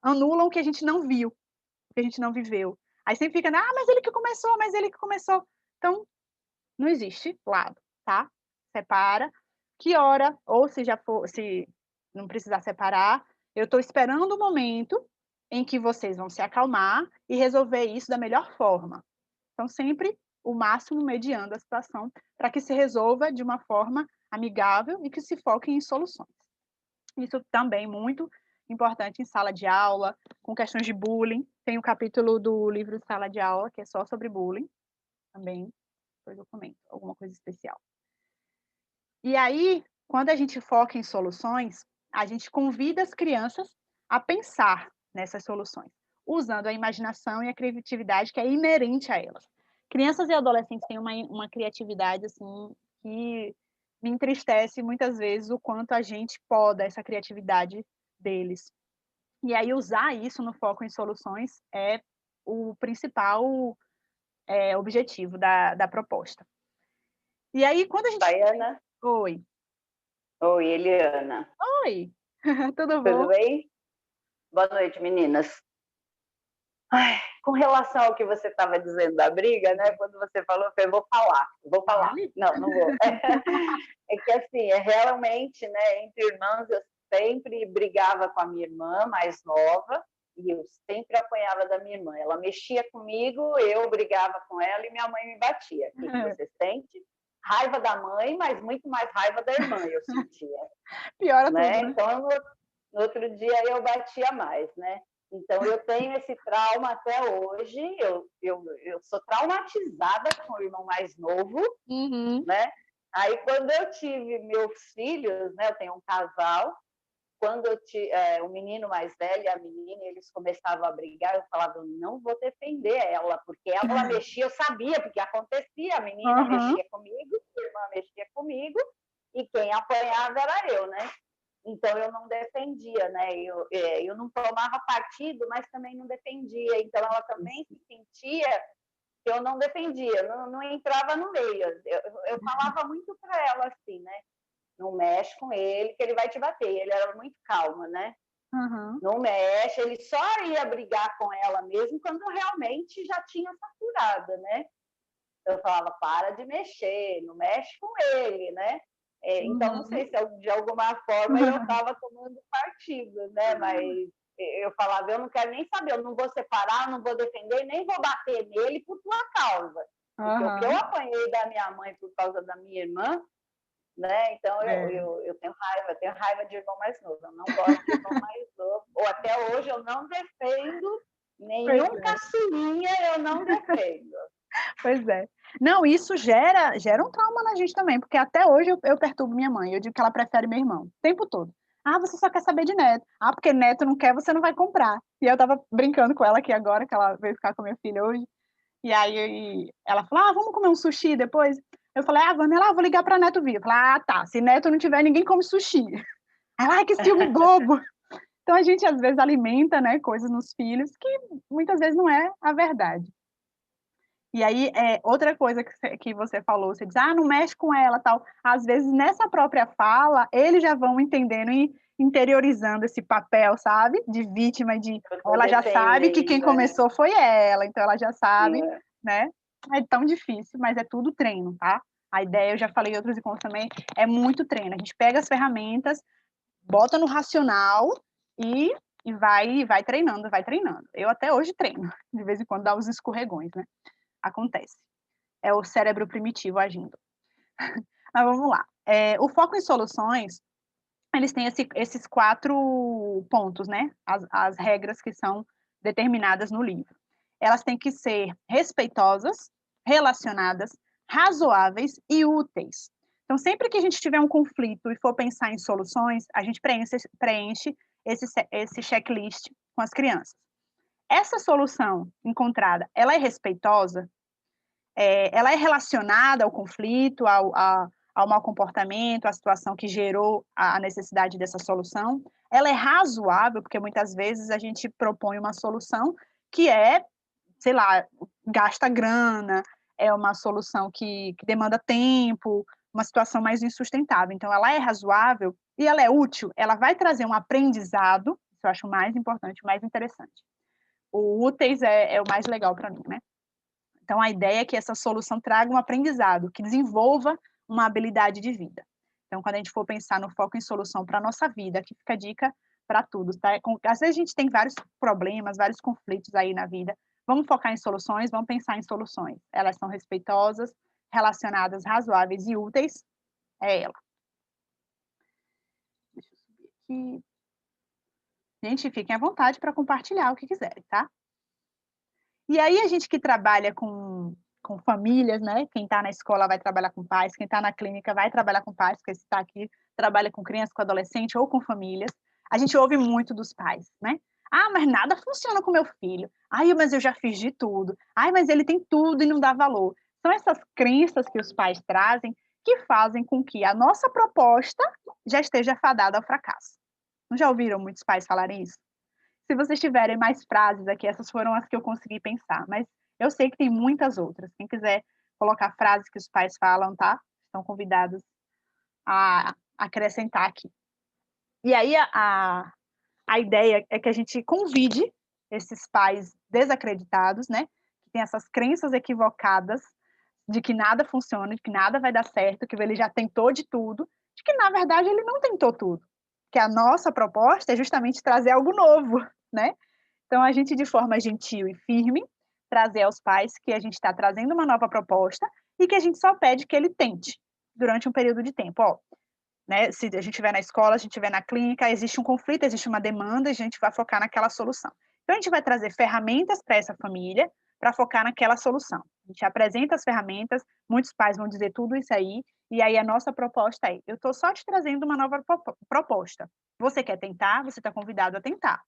anulam o que a gente não viu, o que a gente não viveu. Aí sempre fica, mas ele que começou, mas ele que começou. Então, não existe lado, tá? Separa. Que hora, ou se não precisar separar, Eu estou esperando o momento em que vocês vão se acalmar e resolver isso da melhor forma. Então, sempre o máximo mediando a situação para que se resolva de uma forma amigável e que se foque em soluções. Isso também muito importante em sala de aula, com questões de bullying. Tem um capítulo do livro de sala de aula que é só sobre bullying, também, depois eu comento, alguma coisa especial. E aí, quando a gente foca em soluções, a gente convida as crianças a pensar nessas soluções, usando a imaginação e a criatividade que é inerente a elas. Crianças e adolescentes têm uma criatividade assim que me entristece muitas vezes o quanto a gente poda essa criatividade deles. E aí usar isso no foco em soluções é o principal objetivo da proposta. E aí, quando a gente... Baiana? Oi. Oi, Eliana. Oi, tudo bom? Tudo bem? Boa noite, meninas. Ai, com relação ao que você estava dizendo da briga, né? Quando você falou, eu falei, vou falar. Não, não vou. É que assim, realmente, né? Entre irmãs, eu sempre brigava com a minha irmã mais nova e eu sempre apanhava da minha irmã. Ela mexia comigo, eu brigava com ela e minha mãe me batia. O que você sente? Raiva da mãe, mas muito mais raiva da irmã, eu sentia. Piora né? tudo, né? Então, no outro dia eu batia mais, né? Então, eu tenho esse trauma até hoje. Eu sou traumatizada com o irmão mais novo, né? Aí, quando eu tive meus filhos, né? Eu tenho um casal. Quando o menino mais velho e a menina, eles começavam a brigar, eu falava, eu não vou defender ela, porque ela mexia, eu sabia, porque acontecia, a menina mexia comigo, a irmã mexia comigo, e quem apanhava era eu, né? Então, eu não defendia, né? Eu não tomava partido, mas também não defendia. Então, ela também se sentia que eu não defendia, não entrava no meio. Eu falava muito para ela assim, né? Não mexe com ele, que ele vai te bater. Ele era muito calmo, né? Não mexe, ele só ia brigar com ela mesmo quando realmente já tinha saturado, né? Eu falava, para de mexer, não mexe com ele, né? Então, não sei se de alguma forma eu estava tomando partido, né? Mas eu falava, eu não quero nem saber, eu não vou separar, eu não vou defender, nem vou bater nele por tua causa. Porque o que eu apanhei da minha mãe por causa da minha irmã, né? Então, eu tenho raiva de irmão mais novo. Eu não gosto de irmão mais novo. Ou até hoje eu não defendo nenhum caçulinha, eu não defendo. Pois é. Não, isso gera um trauma na gente também, porque até hoje eu perturbo minha mãe. Eu digo que ela prefere meu irmão, o tempo todo. Ah, você só quer saber de neto. Ah, porque neto não quer, você não vai comprar. E eu tava brincando com ela aqui agora, que ela veio ficar com minha filha hoje. E aí ela falou, vamos comer um sushi depois? Eu falei, Vânia, vou ligar pra neto vir. Eu falei, tá, se neto não tiver, ninguém come sushi. Ela, que ciúme bobo. Então a gente às vezes alimenta, né, coisas nos filhos que muitas vezes não é a verdade. E aí, outra coisa que você falou, você diz, não mexe com ela, tal. Às vezes, nessa própria fala, eles já vão entendendo e interiorizando esse papel, sabe? De vítima, ela já sabe que quem começou foi ela, então ela já sabe, né? É tão difícil, mas é tudo treino, tá? A ideia, eu já falei em outros encontros também, é muito treino. A gente pega as ferramentas, bota no racional e vai treinando, vai treinando. Eu até hoje treino, de vez em quando dá os escorregões, né? Acontece. É o cérebro primitivo agindo. Mas vamos lá. O foco em soluções, eles têm esses 4 pontos, né? As regras que são determinadas no livro. Elas têm que ser respeitosas, relacionadas, razoáveis e úteis. Então, sempre que a gente tiver um conflito e for pensar em soluções, a gente preenche esse checklist com as crianças. Essa solução encontrada, ela é respeitosa? Ela é relacionada ao conflito, ao mau comportamento, à situação que gerou a necessidade dessa solução? Ela é razoável, porque muitas vezes a gente propõe uma solução que sei lá, gasta grana, é uma solução que demanda tempo, uma situação mais insustentável. Então, ela é razoável e ela é útil, ela vai trazer um aprendizado, isso eu acho mais importante, mais interessante. O úteis é o mais legal para mim, né? Então, a ideia é que essa solução traga um aprendizado, que desenvolva uma habilidade de vida. Então, quando a gente for pensar no foco em solução para a nossa vida, aqui fica a dica para tudo, tá? Às vezes a gente tem vários problemas, vários conflitos aí na vida. Vamos focar em soluções, vamos pensar em soluções. Elas são respeitosas, relacionadas, razoáveis e úteis. É ela. Deixa eu subir aqui. Gente, fiquem à vontade para compartilhar o que quiserem, tá? E aí a gente que trabalha com famílias, né? Quem está na escola vai trabalhar com pais, quem está na clínica vai trabalhar com pais, porque se está aqui, trabalha com criança, com adolescente ou com famílias. A gente ouve muito dos pais, né? Ah, mas nada funciona com meu filho. Ai, mas eu já fiz de tudo. Ai, mas ele tem tudo e não dá valor. São essas crenças que os pais trazem que fazem com que a nossa proposta já esteja fadada ao fracasso. Não já ouviram muitos pais falarem isso? Se vocês tiverem mais frases aqui, essas foram as que eu consegui pensar, mas eu sei que tem muitas outras. Quem quiser colocar frases que os pais falam, tá? Estão convidados a acrescentar aqui. E aí a ideia é que a gente convide esses pais desacreditados, né? Que têm essas crenças equivocadas de que nada funciona, de que nada vai dar certo, que ele já tentou de tudo, de que, na verdade, ele não tentou tudo. Que a nossa proposta é justamente trazer algo novo, né? Então, a gente, de forma gentil e firme, trazer aos pais que a gente está trazendo uma nova proposta e que a gente só pede que ele tente durante um período de tempo. Ó, né? Se a gente estiver na escola, a gente estiver na clínica, existe um conflito, existe uma demanda, a gente vai focar naquela solução. Então, a gente vai trazer ferramentas para essa família para focar naquela solução. A gente apresenta as ferramentas, muitos pais vão dizer tudo isso aí, e aí a nossa proposta é, eu estou só te trazendo uma nova proposta. Você quer tentar? Você está convidado a tentar.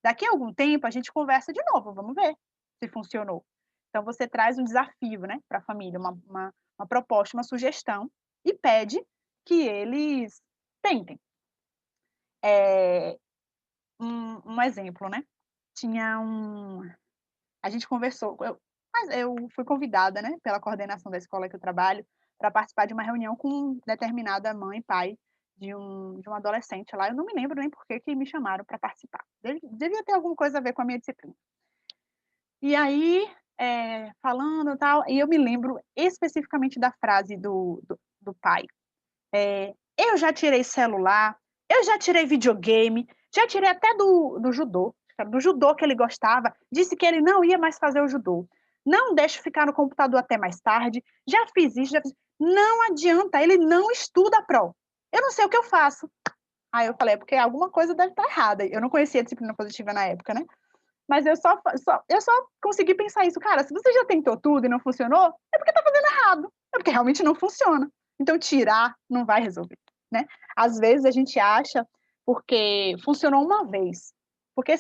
Daqui a algum tempo, a gente conversa de novo, vamos ver se funcionou. Então, você traz um desafio, né, para a família, uma proposta, uma sugestão, e pede que eles tentem. Um exemplo, né? A gente conversou, eu fui convidada, né, pela coordenação da escola que eu trabalho, para participar de uma reunião com determinada mãe e pai de um adolescente lá. Eu não me lembro nem por que me chamaram para participar. Devia ter alguma coisa a ver com a minha disciplina. E aí, falando e tal, e eu me lembro especificamente da frase do pai. Eu já tirei celular, eu já tirei videogame, já tirei até do judô que ele gostava, disse que ele não ia mais fazer o judô. Não deixa ficar no computador até mais tarde, já fiz isso, já fiz... Não adianta, ele não estuda pro. Eu não sei o que eu faço. Aí eu falei, porque alguma coisa deve estar errada. Eu não conhecia a disciplina positiva na época, né? Mas eu só consegui pensar isso. Cara, se você já tentou tudo e não funcionou, é porque tá fazendo errado. É porque realmente não funciona. Então, tirar não vai resolver, né? Às vezes a gente acha porque funcionou uma vez. Porque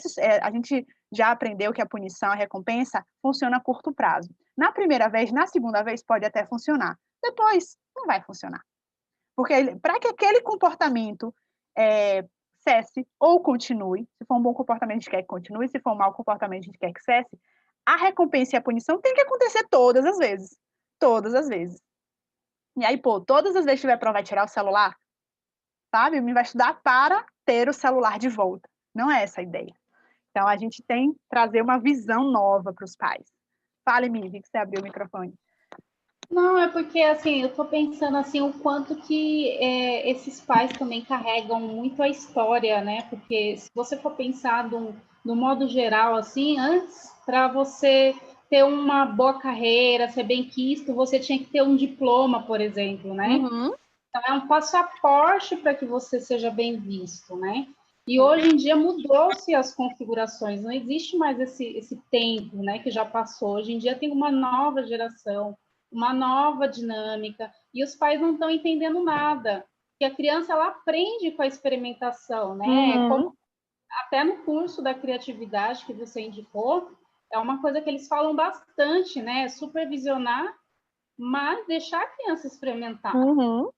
a gente já aprendeu que a punição, a recompensa, funciona a curto prazo. Na primeira vez, na segunda vez, pode até funcionar. Depois, não vai funcionar. Porque para que aquele comportamento cesse ou continue, se for um bom comportamento, a gente quer que continue, se for um mau comportamento, a gente quer que cesse, a recompensa e a punição tem que acontecer todas as vezes. Todas as vezes. E aí, todas as vezes que tiver prova, vai tirar o celular, sabe? Me vai estudar para ter o celular de volta. Não é essa a ideia. Então, a gente tem que trazer uma visão nova para os pais. Fale, Mívia, que você abriu o microfone. Não, é porque, assim, eu estou pensando, assim, o quanto que esses pais também carregam muito a história, né? Porque se você for pensar no modo geral, assim, antes, para você ter uma boa carreira, ser bem quisto, você tinha que ter um diploma, por exemplo, né? Uhum. Então, é um passaporte para que você seja bem visto, né? E hoje em dia mudou-se as configurações, não existe mais esse tempo, né, que já passou. Hoje em dia tem uma nova geração, uma nova dinâmica, e os pais não estão entendendo nada. Que a criança, ela aprende com a experimentação, né? Uhum. Até no curso da criatividade que você indicou, é uma coisa que eles falam bastante, né? Supervisionar, mas deixar a criança experimentar. Uhum.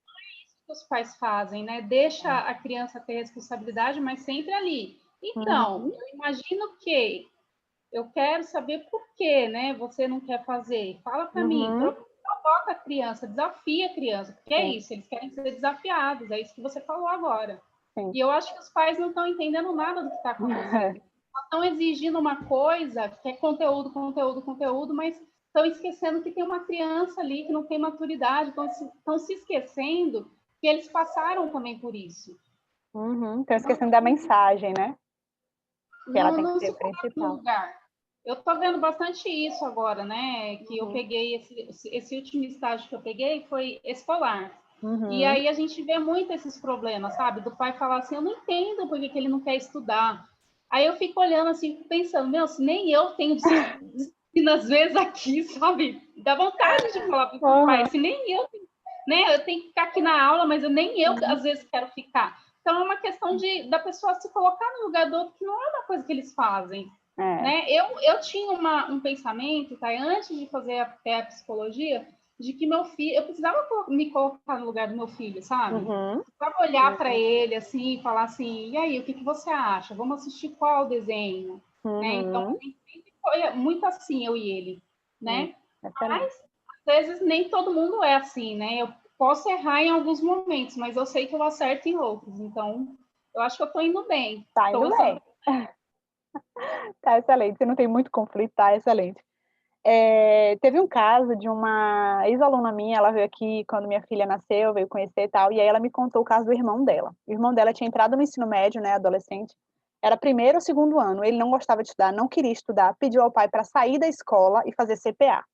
Que os pais fazem, né? Deixa a criança ter responsabilidade, mas sempre ali. Então, eu imagino que eu quero saber por que, né? Você não quer fazer. Fala para mim, provoca a criança, desafia a criança, porque é isso, eles querem ser desafiados, é isso que você falou agora. Sim. E eu acho que os pais não estão entendendo nada do que está acontecendo. Estão exigindo uma coisa que é conteúdo, conteúdo, conteúdo, mas estão esquecendo que tem uma criança ali que não tem maturidade, estão se esquecendo que eles passaram também por isso. Então, esquecendo da mensagem, né? Que ela tem Não que ser se coloca no principal. lugar. Eu estou vendo bastante isso agora, né? Que eu peguei esse último estágio que eu peguei foi escolar. E aí a gente vê muito esses problemas, sabe? Do pai falar assim, eu não entendo porque que ele não quer estudar. Aí eu fico olhando assim, pensando, meu, se nem eu tenho disciplina às vezes aqui, sabe? Dá vontade de falar para o pai, se nem eu, né? Eu tenho que ficar aqui na aula, mas nem eu às vezes quero ficar. Então é uma questão da pessoa se colocar no lugar do outro, que não é uma coisa que eles fazem. Né? Eu tinha um pensamento, tá? Antes de fazer a psicologia, de que meu filho, eu precisava me colocar no lugar do meu filho, sabe? Precisava olhar para ele assim e falar assim, e aí, o que você acha? Vamos assistir qual desenho? Né? Então, a gente sempre foi muito assim, eu e ele, né? Mas, às vezes, nem todo mundo é assim, né? Eu posso errar em alguns momentos, mas eu sei que eu acerto em outros. Então, eu acho que eu estou indo bem. Tá indo bem. Tá excelente. Você não tem muito conflito, tá excelente. Teve um caso de uma ex-aluna minha, ela veio aqui quando minha filha nasceu, veio conhecer e tal, e aí ela me contou o caso do irmão dela. O irmão dela tinha entrado no ensino médio, né, adolescente, era primeiro ou segundo ano, ele não gostava de estudar, não queria estudar, pediu ao pai para sair da escola e fazer CPA.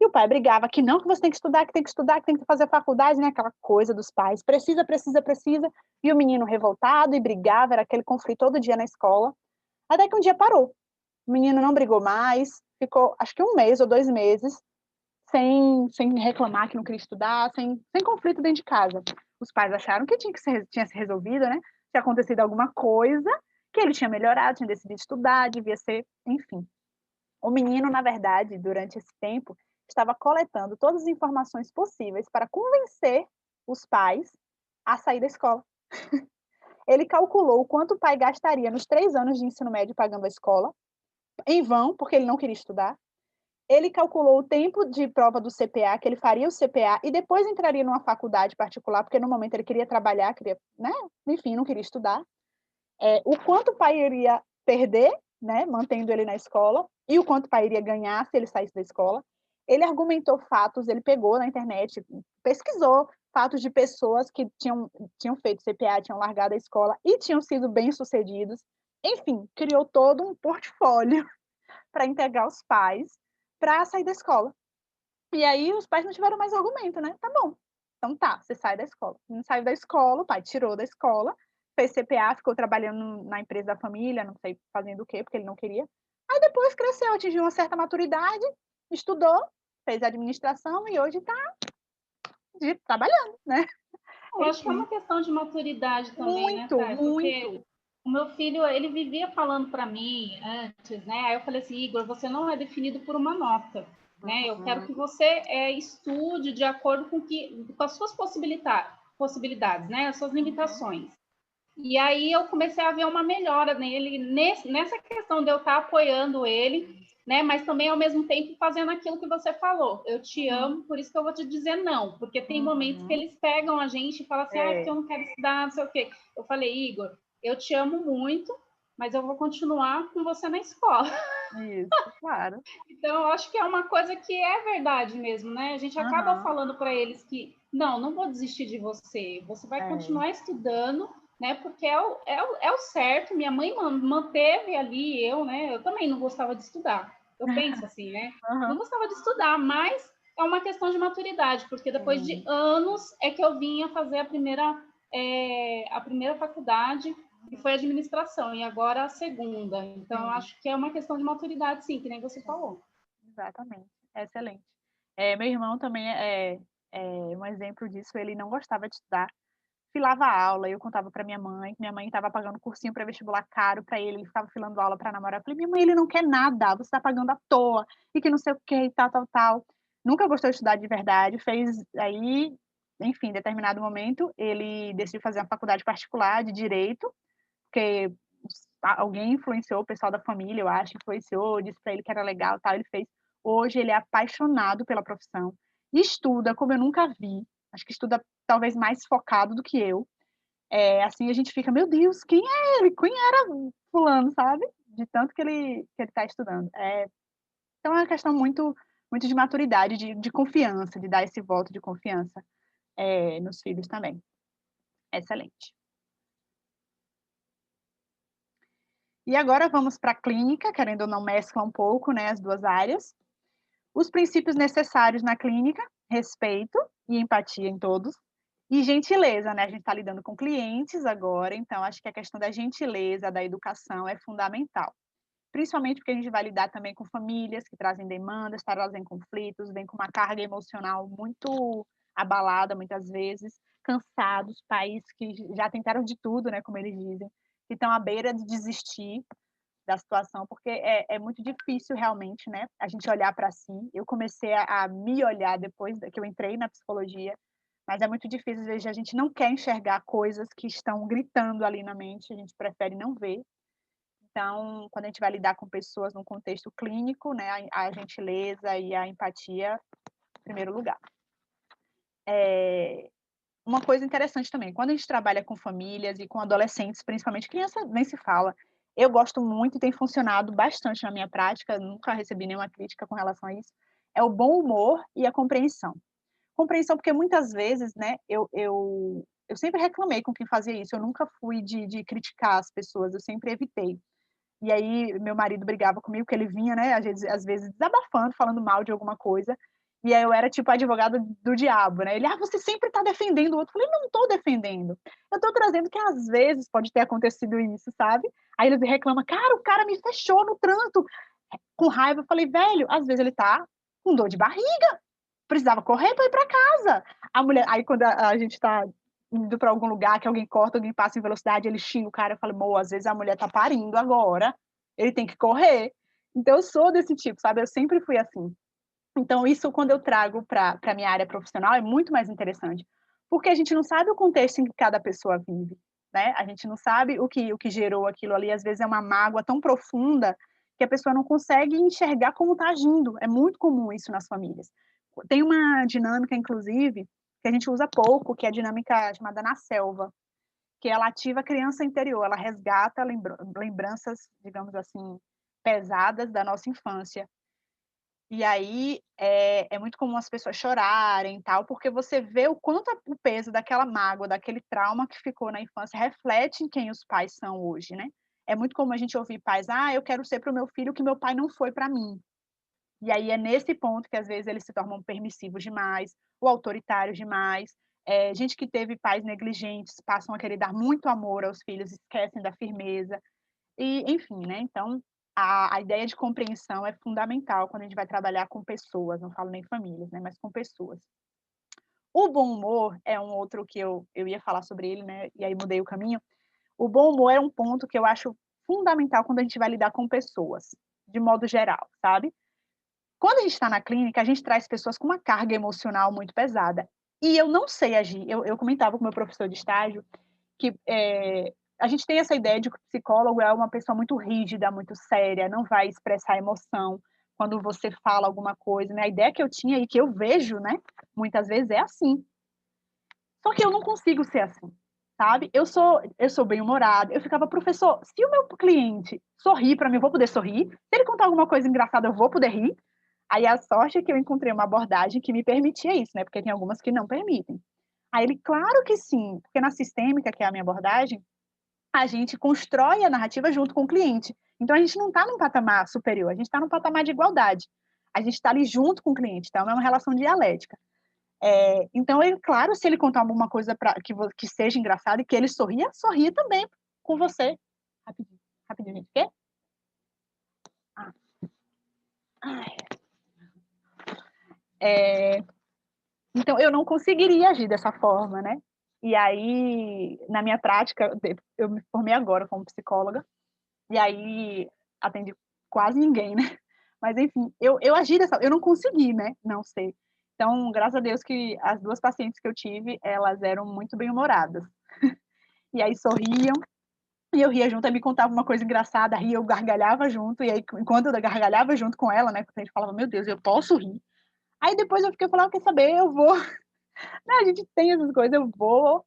E o pai brigava que não, que você tem que estudar, que tem que estudar, que tem que fazer faculdade, né, aquela coisa dos pais, precisa, precisa, precisa, e o menino revoltado e brigava, era aquele conflito todo dia na escola, até que um dia parou. O menino não brigou mais, ficou acho que 1 mês ou 2 meses sem reclamar que não queria estudar, sem conflito dentro de casa. Os pais acharam que tinha se resolvido, né? Tinha acontecido alguma coisa, que ele tinha melhorado, tinha decidido estudar, devia ser, enfim. O menino, na verdade, durante esse tempo, estava coletando todas as informações possíveis para convencer os pais a sair da escola. Ele calculou o quanto o pai gastaria nos 3 anos de ensino médio pagando a escola, em vão, porque ele não queria estudar. Ele calculou o tempo de prova do CPA, que ele faria o CPA e depois entraria numa faculdade particular, porque no momento ele queria trabalhar, queria, né? Enfim, não queria estudar. O quanto o pai iria perder, né, mantendo ele na escola, e o quanto o pai iria ganhar se ele saísse da escola. Ele argumentou fatos, ele pegou na internet, pesquisou fatos de pessoas que tinham feito CPA, tinham largado a escola e tinham sido bem-sucedidos. Enfim, criou todo um portfólio para integrar os pais para sair da escola. E aí os pais não tiveram mais argumento, né? Tá bom. Então tá, você sai da escola. Não saiu da escola, o pai tirou da escola, fez CPA, ficou trabalhando na empresa da família, não sei fazendo o quê, porque ele não queria. Aí depois cresceu, atingiu uma certa maturidade, estudou, fez administração e hoje tá trabalhando, né? Eu acho que é uma questão de maturidade também, né, Thay? Porque o meu filho, ele vivia falando para mim antes, né? Aí eu falei assim, Igor, você não é definido por uma nota, né? Eu quero que você estude de acordo com as suas possibilidades, né? As suas limitações. E aí eu comecei a ver uma melhora nele, nessa questão de eu estar apoiando ele, né? Mas também, ao mesmo tempo, fazendo aquilo que você falou. Eu te amo, por isso que eu vou te dizer não. Porque tem momentos que eles pegam a gente e falam assim, porque eu não quero estudar, não sei o quê. Eu falei, Igor, eu te amo muito, mas eu vou continuar com você na escola. Isso, claro. Então, eu acho que é uma coisa que é verdade mesmo, né? A gente acaba falando para eles que, não vou desistir de você. Você vai continuar estudando, né? Porque é o certo. Minha mãe manteve ali né? Eu também não gostava de estudar. Eu penso assim, né? Não gostava de estudar, mas é uma questão de maturidade, porque depois de anos é que eu vinha fazer a primeira faculdade, que foi administração, e agora a segunda. Então, eu acho que é uma questão de maturidade, sim, que nem você falou. Exatamente, excelente. Meu irmão também é um exemplo disso, ele não gostava de estudar, filava aula, eu contava para minha mãe estava pagando cursinho para vestibular caro para ele ficava filando aula para namorar. Eu falei, minha mãe, ele não quer nada, você está pagando à toa, e que não sei o que, e tal, tal, tal. Nunca gostou de estudar de verdade, fez aí, enfim, em determinado momento, ele decidiu fazer uma faculdade particular de Direito, porque alguém influenciou, o pessoal da família, eu acho, influenciou, disse para ele que era legal, tal, ele fez. Hoje ele é apaixonado pela profissão, estuda como eu nunca vi, acho que estuda talvez mais focado do que eu. Assim a gente fica, meu Deus, quem é ele? Quem era fulano, sabe? De tanto que ele está estudando. Então é uma questão muito, muito de maturidade, de confiança, de dar esse voto de confiança nos filhos também. Excelente. E agora vamos para a clínica, querendo ou não, mescla um pouco, né, as duas áreas. Os princípios necessários na clínica, respeito e empatia em todos, e gentileza, né? A gente está lidando com clientes agora, então acho que a questão da gentileza, da educação é fundamental. Principalmente porque a gente vai lidar também com famílias que trazem demandas, trazem conflitos, vêm com uma carga emocional muito abalada, muitas vezes, cansados, pais que já tentaram de tudo, né, como eles dizem, que estão à beira de desistir da situação, porque é muito difícil realmente, né, a gente olhar para si. Eu comecei a me olhar depois que eu entrei na psicologia, mas é muito difícil, às vezes a gente não quer enxergar coisas que estão gritando ali na mente, a gente prefere não ver. Então, quando a gente vai lidar com pessoas num contexto clínico, né, a gentileza e a empatia, em primeiro lugar. Uma coisa interessante também, quando a gente trabalha com famílias e com adolescentes, principalmente criança, nem se fala, eu gosto muito e tem funcionado bastante na minha prática, nunca recebi nenhuma crítica com relação a isso, é o bom humor e a compreensão. Compreensão porque muitas vezes, né, eu sempre reclamei com quem fazia isso, eu nunca fui de criticar as pessoas, eu sempre evitei. E aí meu marido brigava comigo, que ele vinha, né, às vezes desabafando, falando mal de alguma coisa, e aí eu era tipo a advogada do diabo, né? Ele, você sempre tá defendendo o outro. Eu falei, não tô defendendo. Eu tô trazendo que às vezes pode ter acontecido isso, sabe? Aí ele reclama, cara, o cara me fechou no trânsito. Com raiva, eu falei, velho, às vezes ele tá com dor de barriga. Precisava correr para ir para casa. A mulher, aí quando a gente tá indo para algum lugar, que alguém corta, alguém passa em velocidade, ele xinga o cara, eu falo, às vezes a mulher tá parindo agora, ele tem que correr. Então eu sou desse tipo, sabe? Eu sempre fui assim. Então isso, quando eu trago para a minha área profissional, é muito mais interessante, porque a gente não sabe o contexto em que cada pessoa vive, né? A gente não sabe o que gerou aquilo ali, às vezes é uma mágoa tão profunda que a pessoa não consegue enxergar como está agindo. É muito comum isso nas famílias. Tem uma dinâmica, inclusive, que a gente usa pouco, que é a dinâmica chamada na selva, que ela ativa a criança interior, ela resgata lembranças, digamos assim, pesadas da nossa infância. E aí é muito comum as pessoas chorarem, tal, porque você vê o quanto o peso daquela mágoa, daquele trauma que ficou na infância reflete em quem os pais são hoje, né? É muito comum a gente ouvir pais, eu quero ser para o meu filho o que meu pai não foi para mim. E aí é nesse ponto que às vezes eles se tornam permissivos demais, ou autoritários demais. Gente que teve pais negligentes passam a querer dar muito amor aos filhos, esquecem da firmeza. E, enfim, né? Então, a ideia de compreensão é fundamental quando a gente vai trabalhar com pessoas, não falo nem famílias, né? Mas com pessoas. O bom humor é um outro que eu ia falar sobre ele, né? E aí mudei o caminho. O bom humor é um ponto que eu acho fundamental quando a gente vai lidar com pessoas, de modo geral, sabe? Quando a gente está na clínica, a gente traz pessoas com uma carga emocional muito pesada. E eu não sei agir. Eu comentava com o meu professor de estágio que a gente tem essa ideia de que o psicólogo é uma pessoa muito rígida, muito séria, não vai expressar emoção quando você fala alguma coisa, né? A ideia que eu tinha e que eu vejo, né, muitas vezes é assim. Só que eu não consigo ser assim, sabe? Eu sou bem-humorada. Eu ficava, professor, se o meu cliente sorrir para mim, eu vou poder sorrir. Se ele contar alguma coisa engraçada, eu vou poder rir. Aí a sorte é que eu encontrei uma abordagem que me permitia isso, né? Porque tem algumas que não permitem. Aí ele, claro que sim, porque na sistêmica, que é a minha abordagem, a gente constrói a narrativa junto com o cliente. Então a gente não está num patamar superior, a gente está num patamar de igualdade. A gente está ali junto com o cliente, então é uma relação dialética. Então, claro, se ele contar alguma coisa que seja engraçada e que ele sorria também com você. Rapidinho, gente. O quê? Então, eu não conseguiria agir dessa forma, né? E aí, na minha prática, eu me formei agora como psicóloga, e aí atendi quase ninguém, né? Mas, enfim, eu agi eu não consegui, né? Não sei. Então, graças a Deus que as duas pacientes que eu tive, elas eram muito bem-humoradas. E aí sorriam, e eu ria junto, aí me contava uma coisa engraçada, ria, eu gargalhava junto, e aí, enquanto eu gargalhava junto com ela, né? A gente falava, meu Deus, eu posso rir? Aí depois eu fiquei falando, quer saber, eu vou... Né, a gente tem essas coisas, eu vou,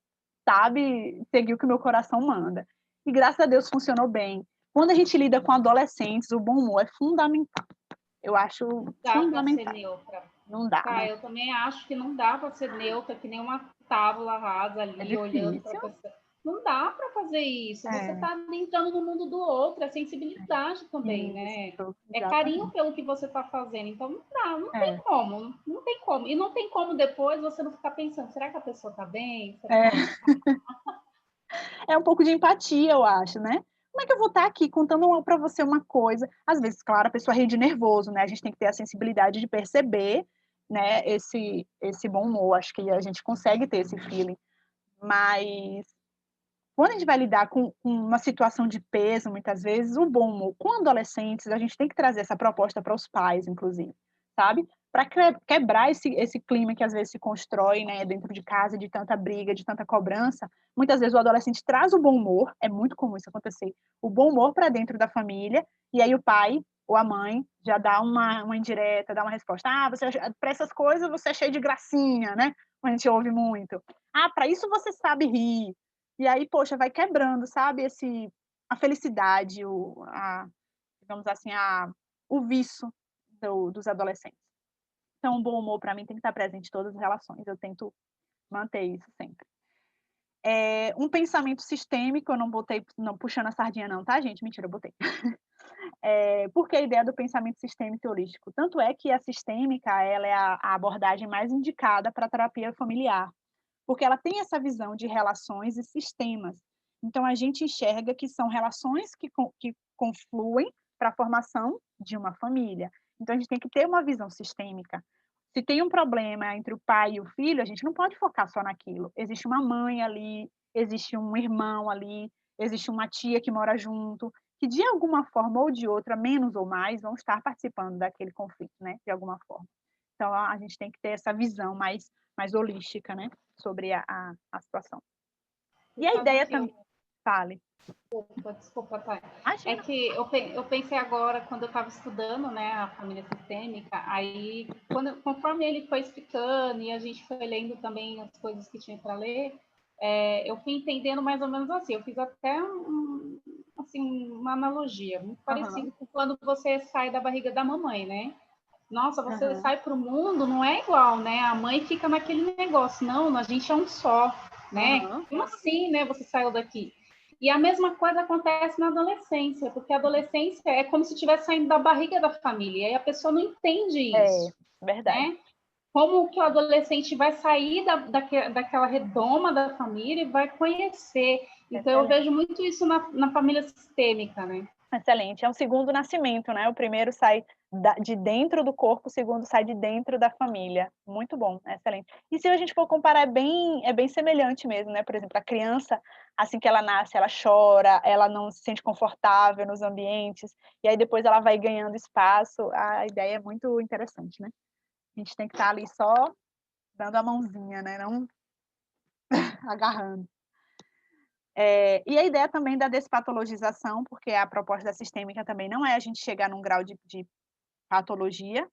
sabe, seguir o que o meu coração manda. E graças a Deus funcionou bem. Quando a gente lida com adolescentes, o bom humor é fundamental. Eu acho fundamental. Dá para ser neutra. Não dá, né? Eu também acho que não dá para ser neutra, que nem uma tábua rasa ali, olhando para a pessoa. não dá para fazer isso. Você está entrando no mundo do outro, é sensibilidade também, né? É carinho pelo que você está fazendo. Então não dá, não tem como, não tem como. E não tem como depois você não ficar pensando, será que a pessoa está bem? É um pouco de empatia, eu acho, né? Como é que eu vou estar aqui contando para você uma coisa? Às vezes, claro, a pessoa ri de nervoso, né? A gente tem que ter a sensibilidade de perceber, né, esse bom humor. Acho que a gente consegue ter esse feeling. Mas quando a gente vai lidar com uma situação de peso, muitas vezes, o bom humor com adolescentes, a gente tem que trazer essa proposta para os pais, inclusive, sabe? Para quebrar esse clima que às vezes se constrói, né, dentro de casa, de tanta briga, de tanta cobrança. Muitas vezes o adolescente traz o bom humor, é muito comum isso acontecer, o bom humor para dentro da família, e aí o pai ou a mãe já dá uma indireta, dá uma resposta. Ah, para essas coisas você é cheio de gracinha, né? A gente ouve muito. Ah, para isso você sabe rir. E aí, poxa, vai quebrando, sabe, a felicidade, digamos assim, o vício dos adolescentes. Então, o bom humor, para mim, tem que estar presente em todas as relações. Eu tento manter isso sempre. Um pensamento sistêmico, eu não botei, não puxando a sardinha não, tá, gente? Mentira, eu botei. Porque a ideia do pensamento sistêmico e holístico? Tanto é que a sistêmica, ela é a abordagem mais indicada para a terapia familiar, porque ela tem essa visão de relações e sistemas. Então, a gente enxerga que são relações que confluem para a formação de uma família. Então, a gente tem que ter uma visão sistêmica. Se tem um problema entre o pai e o filho, a gente não pode focar só naquilo. Existe uma mãe ali, existe um irmão ali, existe uma tia que mora junto, que de alguma forma ou de outra, menos ou mais, vão estar participando daquele conflito, né? De alguma forma. Então, a gente tem que ter essa visão mais holística, né? Sobre a situação. E a ideia também... Fale. Desculpa, Thay. É que eu pensei agora, quando eu estava estudando, né, a família sistêmica, aí, conforme ele foi explicando e a gente foi lendo também as coisas que tinha para ler, eu fui entendendo mais ou menos assim. Eu fiz até uma analogia, muito parecida com quando você sai da barriga da mamãe, né? Nossa, você sai para o mundo, não é igual, né? A mãe fica naquele negócio, não, a gente é um só, né? Como assim, né? Você saiu daqui. E a mesma coisa acontece na adolescência, porque a adolescência é como se estivesse saindo da barriga da família, e aí a pessoa não entende isso. Verdade. Né? Como que o adolescente vai sair daquela redoma da família e vai conhecer. Então, eu vejo muito isso na família sistêmica, né? Excelente. É um segundo nascimento, né? O primeiro sai de dentro do corpo, o segundo sai de dentro da família. Muito bom, excelente. E se a gente for comparar, é bem semelhante mesmo, né? Por exemplo, a criança, assim que ela nasce, ela chora, ela não se sente confortável nos ambientes, e aí depois ela vai ganhando espaço. A ideia é muito interessante, né? A gente tem que estar ali só dando a mãozinha, né? Não agarrando. E a ideia também da despatologização, porque a proposta da sistêmica também não é a gente chegar num grau de patologia,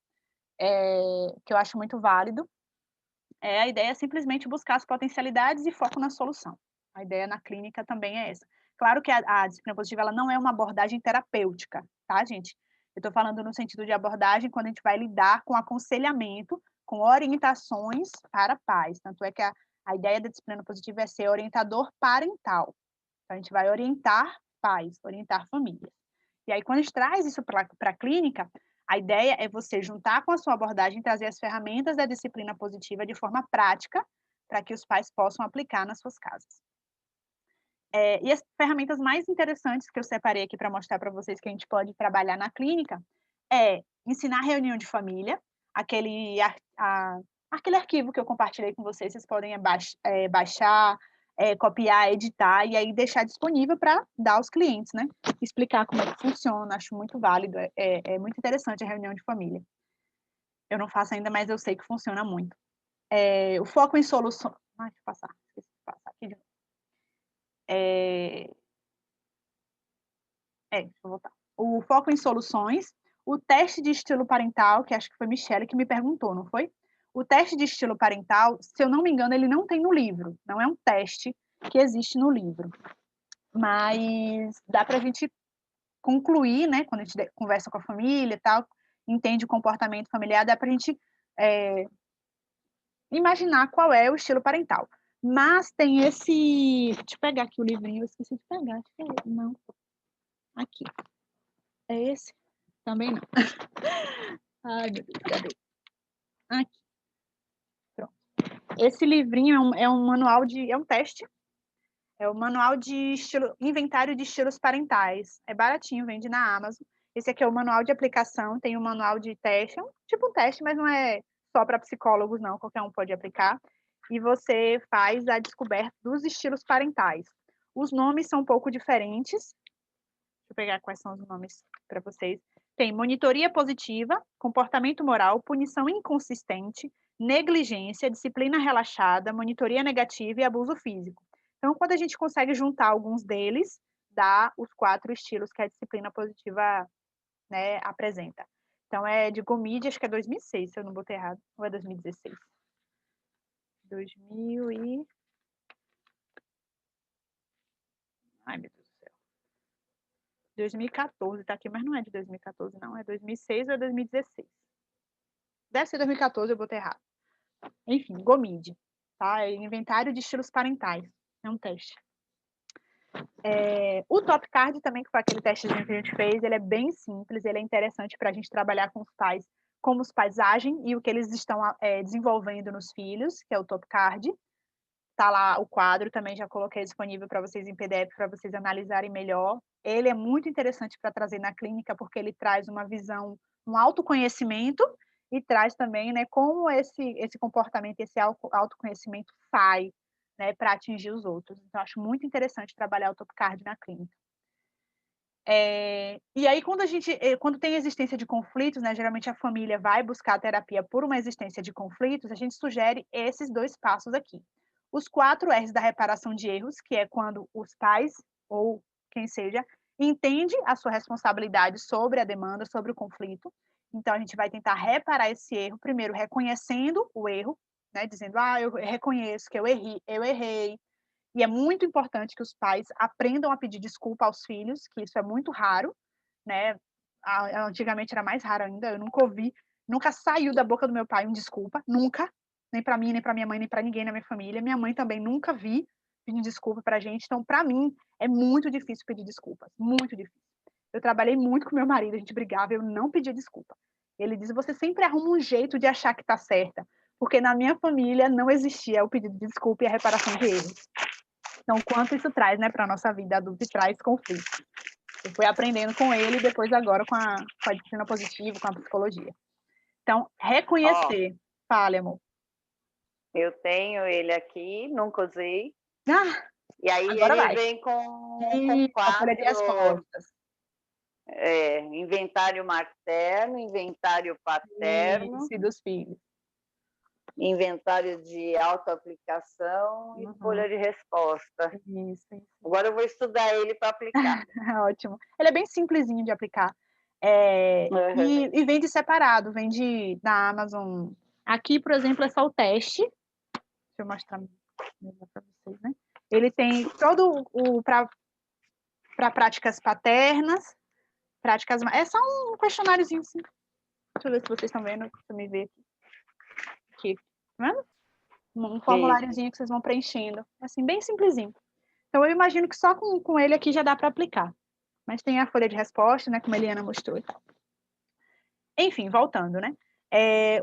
que eu acho muito válido. A ideia é simplesmente buscar as potencialidades e foco na solução. A ideia na clínica também é essa. Claro que a disciplina positiva ela não é uma abordagem terapêutica, tá, gente? Eu estou falando no sentido de abordagem quando a gente vai lidar com aconselhamento, com orientações para pais. Tanto é que a ideia da disciplina positiva é ser orientador parental. Então, a gente vai orientar pais, orientar famílias. E aí, quando a gente traz isso para a clínica, a ideia é você juntar com a sua abordagem, trazer as ferramentas da disciplina positiva de forma prática, para que os pais possam aplicar nas suas casas. E as ferramentas mais interessantes que eu separei aqui para mostrar para vocês que a gente pode trabalhar na clínica é ensinar reunião de família, aquele arquivo que eu compartilhei com vocês podem baixar, copiar, editar e aí deixar disponível para dar aos clientes, né? Explicar como é que funciona, acho muito válido, é muito interessante a reunião de família. Eu não faço ainda, mas eu sei que funciona muito. O foco em soluções... deixa eu passar. Esqueci de passar aqui de novo. Deixa eu voltar. O foco em soluções, o teste de estilo parental, que acho que foi Michele que me perguntou, não foi? O teste de estilo parental, se eu não me engano, ele não tem no livro, não é um teste que existe no livro. Mas dá para a gente concluir, né, quando a gente conversa com a família e tal, entende o comportamento familiar, dá para a gente imaginar qual é o estilo parental. Mas tem esse... Deixa eu pegar aqui o livrinho, eu esqueci de pegar. Acho que é esse. Não. Aqui. É esse? Também não. Ai, meu Deus, cadê? Aqui. Pronto. Esse livrinho é um manual de... É um teste. É o manual de inventário de estilos parentais. É baratinho, vende na Amazon. Esse aqui é o manual de aplicação, tem o manual de teste, tipo um teste, mas não é só para psicólogos, não, qualquer um pode aplicar. E você faz a descoberta dos estilos parentais. Os nomes são um pouco diferentes. Deixa eu pegar quais são os nomes para vocês. Tem monitoria positiva, comportamento moral, punição inconsistente, negligência, disciplina relaxada, monitoria negativa e abuso físico. Então, quando a gente consegue juntar alguns deles, dá os 4 estilos que a disciplina positiva, né, apresenta. Então, é de Gomide, acho que é 2006, se eu não botei errado, ou é 2016? 2000 e... Ai, meu Deus do céu. 2014, tá aqui, mas não é de 2014, não. É 2006 ou é 2016. Deve ser 2014, eu botei errado. Enfim, Gomide, tá? É inventário de estilos parentais. É um teste. O Top Card também, que foi aquele testezinho que a gente fez, ele é bem simples, ele é interessante para a gente trabalhar com os pais, como os pais agem e o que eles estão desenvolvendo nos filhos, que é o Top Card. Tá lá o quadro, também já coloquei disponível para vocês em PDF, para vocês analisarem melhor. Ele é muito interessante para trazer na clínica, porque ele traz uma visão, um autoconhecimento, e traz também, né, como esse comportamento, esse autoconhecimento sai, né, para atingir os outros. Então, acho muito interessante trabalhar o Top Card na clínica. E aí, quando tem existência de conflitos, né, geralmente a família vai buscar a terapia por uma existência de conflitos, a gente sugere esses 2 passos aqui. Os 4 R's da reparação de erros, que é quando os pais, ou quem seja, entende a sua responsabilidade sobre a demanda, sobre o conflito. Então, a gente vai tentar reparar esse erro, primeiro reconhecendo o erro, né, dizendo, eu reconheço que eu errei. E é muito importante que os pais aprendam a pedir desculpa aos filhos, que isso é muito raro, né? Antigamente era mais raro ainda, eu nunca saiu da boca do meu pai um desculpa, nunca, nem para mim, nem para minha mãe, nem para ninguém na minha família. Minha mãe também nunca vi pedindo desculpa para a gente, então para mim é muito difícil pedir desculpas, muito difícil. Eu trabalhei muito com meu marido, a gente brigava, eu não pedia desculpa. Ele diz: você sempre arruma um jeito de achar que está certa, porque na minha família não existia o pedido de desculpa e a reparação de erros. Então, quanto isso traz, né, para a nossa vida adulta e traz conflito. Eu fui aprendendo com ele e depois agora com a disciplina positiva, com a psicologia. Então, reconhecer. Fale, amor. Eu tenho ele aqui, nunca usei. E aí agora ele vai. vem com 4... a folha de respostas. Inventário materno, inventário paterno. Isso, e dos filhos. Inventário de autoaplicação e folha de resposta. Isso. Agora eu vou estudar ele para aplicar. Ótimo. Ele é bem simplesinho de aplicar. E vende separado, vende na Amazon. Aqui, por exemplo, é só o teste. Deixa eu mostrar para vocês, né? Ele tem todo o para práticas paternas, práticas... É só um questionáriozinho assim. Deixa eu ver se vocês estão vendo. Deixa eu me ver aqui. Tá vendo? Um formuláriozinho que vocês vão preenchendo. Assim, bem simplesinho. Então, eu imagino que só com ele aqui já dá para aplicar. Mas tem a folha de resposta, né? Como a Eliana mostrou. Enfim, voltando, né?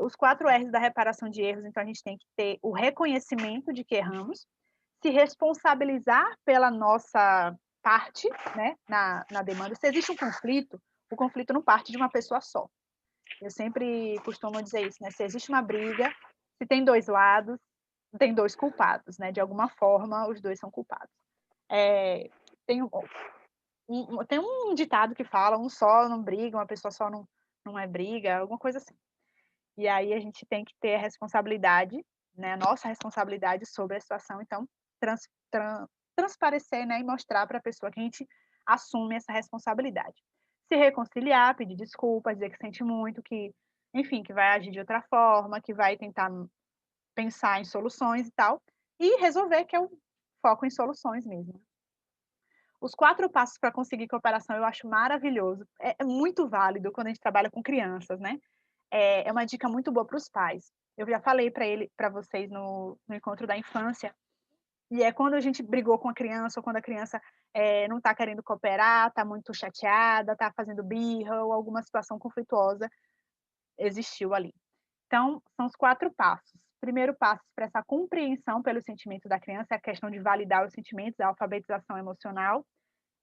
Os 4 R's da reparação de erros, então a gente tem que ter o reconhecimento de que erramos, se responsabilizar pela nossa parte, né, na demanda. Se existe um conflito, o conflito não parte de uma pessoa só. Eu sempre costumo dizer isso, né? Se existe uma briga, se tem 2 lados, tem 2 culpados, né? De alguma forma, os 2 são culpados. Tem um ditado que fala, um só não briga, uma pessoa só não é briga, alguma coisa assim. E aí a gente tem que ter a responsabilidade, né? A nossa responsabilidade sobre a situação, então transparecer, né? E mostrar para a pessoa que a gente assume essa responsabilidade. Se reconciliar, pedir desculpas, dizer que sente muito, que, enfim, que vai agir de outra forma, que vai tentar pensar em soluções e tal, e resolver, que é o foco em soluções mesmo. Os 4 passos para conseguir cooperação eu acho maravilhoso, é muito válido quando a gente trabalha com crianças, né? É uma dica muito boa para os pais. Eu já falei para vocês no encontro da infância E é quando a gente brigou com a criança, ou quando a criança não está querendo cooperar, está muito chateada, está fazendo birra, ou alguma situação conflituosa existiu ali. Então, são os 4 passos. Primeiro passo, expressar compreensão pelos sentimentos da criança, é a questão de validar os sentimentos, a alfabetização emocional,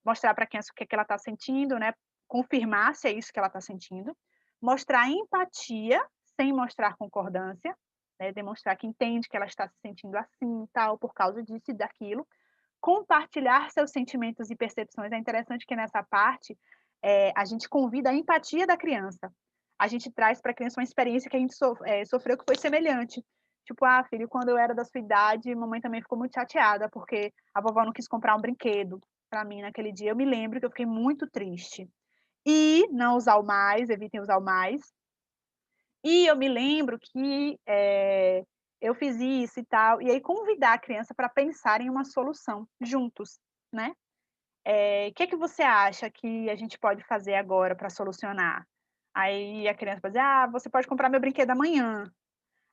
mostrar para a criança o que é que ela está sentindo, né? Confirmar se é isso que ela está sentindo, mostrar empatia, sem mostrar concordância, né? Demonstrar que entende que ela está se sentindo assim, tal, por causa disso e daquilo, compartilhar seus sentimentos e percepções. É interessante que nessa parte a gente convida a empatia da criança. A gente traz para a criança uma experiência que a gente sofreu que foi semelhante. Tipo, filho, quando eu era da sua idade, mamãe também ficou muito chateada porque a vovó não quis comprar um brinquedo para mim naquele dia. Eu me lembro que eu fiquei muito triste. E não usar o mais, evitem usar o mais. E eu me lembro que eu fiz isso e tal. E aí convidar a criança para pensar em uma solução juntos, né? O que é que você acha que a gente pode fazer agora para solucionar? Aí a criança pode dizer, você pode comprar meu brinquedo amanhã.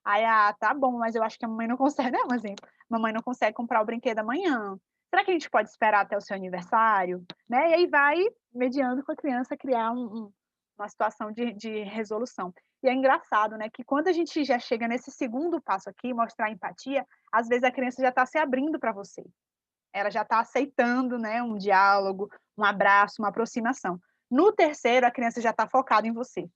Aí, tá bom, mas eu acho que a mamãe não consegue, né, um exemplo, mamãe não consegue comprar o brinquedo amanhã. Será que a gente pode esperar até o seu aniversário? Né? E aí vai mediando com a criança criar uma situação de resolução. E é engraçado, né, que quando a gente já chega nesse segundo passo aqui, mostrar empatia, às vezes a criança já está se abrindo para você. Ela já está aceitando, né, um diálogo, um abraço, uma aproximação. No terceiro, a criança já está focada em você.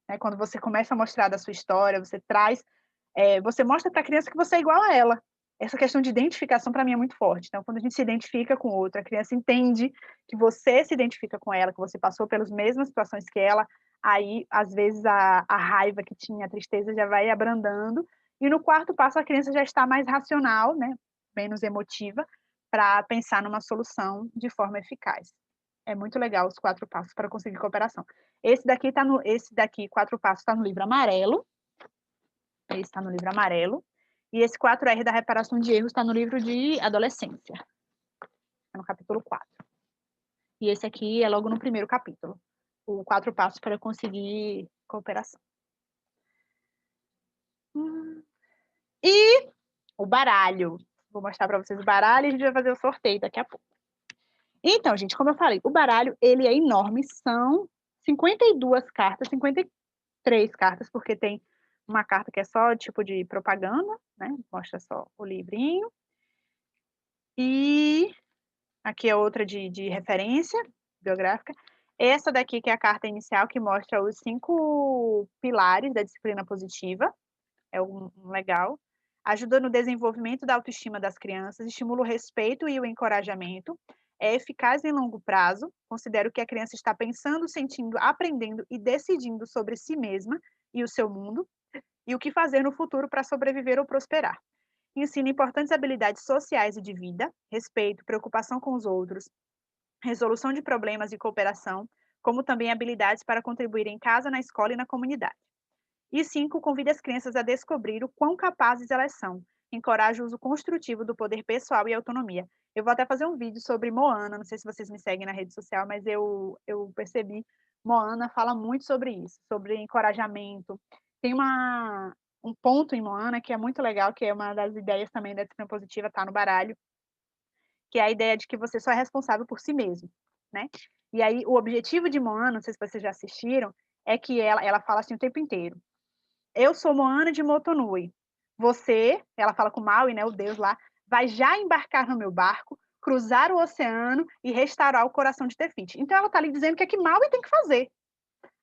Né? Quando você começa a mostrar da sua história, você mostra para a criança que você é igual a ela. Essa questão de identificação, para mim, é muito forte. Então, quando a gente se identifica com outra, a criança entende que você se identifica com ela, que você passou pelas mesmas situações que ela, aí, às vezes, a raiva que tinha, a tristeza já vai abrandando. E no quarto passo, a criança já está mais racional, né? Menos emotiva, para pensar numa solução de forma eficaz. É muito legal os 4 passos para conseguir cooperação. Esse daqui, 4 passos, está no livro amarelo. Esse está no livro amarelo. E esse 4R da reparação de erros está no livro de adolescência. É no capítulo 4. E esse aqui é logo no primeiro capítulo. O 4 passos para conseguir cooperação. E o baralho. Vou mostrar para vocês o baralho e a gente vai fazer o sorteio daqui a pouco. Então, gente, como eu falei, o baralho, ele é enorme. São 52 cartas, 53 cartas, porque tem uma carta que é só tipo de propaganda, né? Mostra só o livrinho. E aqui é outra de referência biográfica. Essa daqui que é a carta inicial, que mostra os 5 pilares da disciplina positiva. É um legal. Ajuda no desenvolvimento da autoestima das crianças, estimula o respeito e o encorajamento. É eficaz em longo prazo. Considero que a criança está pensando, sentindo, aprendendo e decidindo sobre si mesma e o seu mundo, e o que fazer no futuro para sobreviver ou prosperar. Ensina importantes habilidades sociais e de vida, respeito, preocupação com os outros, resolução de problemas e cooperação, como também habilidades para contribuir em casa, na escola e na comunidade. E 5, convida as crianças a descobrir o quão capazes elas são. Encoraja o uso construtivo do poder pessoal e autonomia. Eu vou até fazer um vídeo sobre Moana, não sei se vocês me seguem na rede social, mas eu percebi, Moana fala muito sobre isso, sobre encorajamento. Tem um ponto em Moana que é muito legal, que é uma das ideias também da disciplina positiva, está no baralho, que é a ideia de que você só é responsável por si mesmo, né? E aí, o objetivo de Moana, não sei se vocês já assistiram, é que ela fala assim o tempo inteiro. Eu sou Moana de Motonui. Você, ela fala com Maui, né, o deus lá, vai já embarcar no meu barco, cruzar o oceano e restaurar o coração de Tefiti. Então, ela está ali dizendo o que é que Maui tem que fazer.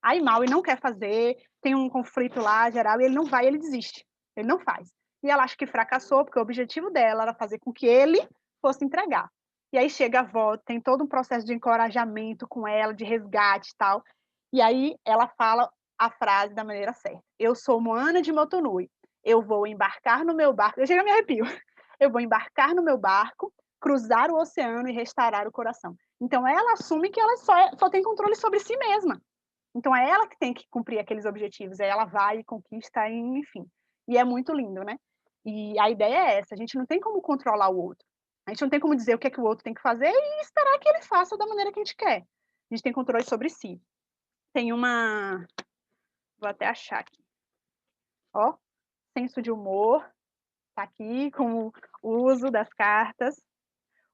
Aí Maui não quer fazer, tem um conflito lá geral, e ele não vai, ele desiste. Ele não faz. E ela acha que fracassou, porque o objetivo dela era fazer com que ele fosse entregar. E aí chega a avó, tem todo um processo de encorajamento com ela, de resgate e tal. E aí ela fala a frase da maneira certa. Eu sou Moana de Motonui. Eu vou embarcar no meu barco. Eu chego a me arrepio. Eu vou embarcar no meu barco, cruzar o oceano e restaurar o coração. Então ela assume que ela só tem controle sobre si mesma. Então é ela que tem que cumprir aqueles objetivos. Aí ela vai e conquista, enfim. E é muito lindo, né? E a ideia é essa. A gente não tem como controlar o outro. A gente não tem como dizer o que é que o outro tem que fazer e esperar que ele faça da maneira que a gente quer. A gente tem controle sobre si. Tem uma... Vou até achar aqui. Ó, senso de humor. Tá aqui com o uso das cartas.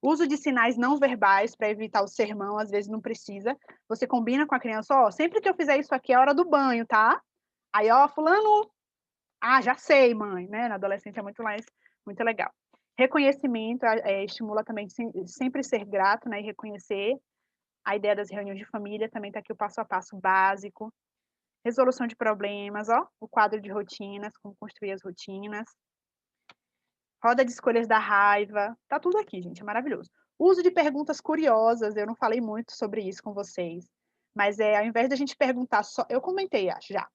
Uso de sinais não verbais para evitar o sermão, às vezes não precisa. Você combina com a criança, ó, sempre que eu fizer isso aqui é hora do banho, tá? Aí, ó, fulano, já sei, mãe, né? Na adolescência é muito legal. Reconhecimento estimula também sempre ser grato, né? E reconhecer. A ideia das reuniões de família também está aqui o passo a passo básico. Resolução de problemas, ó, o quadro de rotinas, como construir as rotinas. Roda de escolhas da raiva, tá tudo aqui, gente, é maravilhoso. Uso de perguntas curiosas, eu não falei muito sobre isso com vocês, mas ao invés da gente perguntar só, eu comentei, acho, já.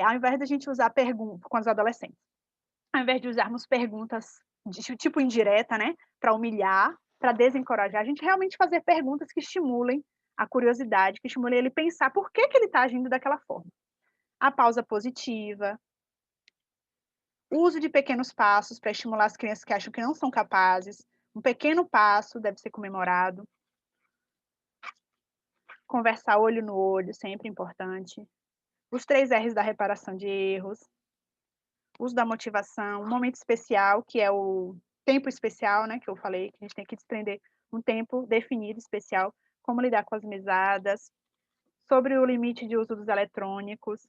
Ao invés da gente usar perguntas com os adolescentes, ao invés de usarmos perguntas de tipo indireta, né, para humilhar, para desencorajar, a gente realmente fazer perguntas que estimulem a curiosidade, que estimulem ele pensar por que ele está agindo daquela forma. A pausa positiva, o uso de pequenos passos para estimular as crianças que acham que não são capazes. Um pequeno passo deve ser comemorado. Conversar olho no olho, sempre importante. Os 3 R's da reparação de erros. Uso da motivação. Um momento especial, que é o tempo especial, né, que eu falei, que a gente tem que desprender um tempo definido, especial. Como lidar com as mesadas. Sobre o limite de uso dos eletrônicos.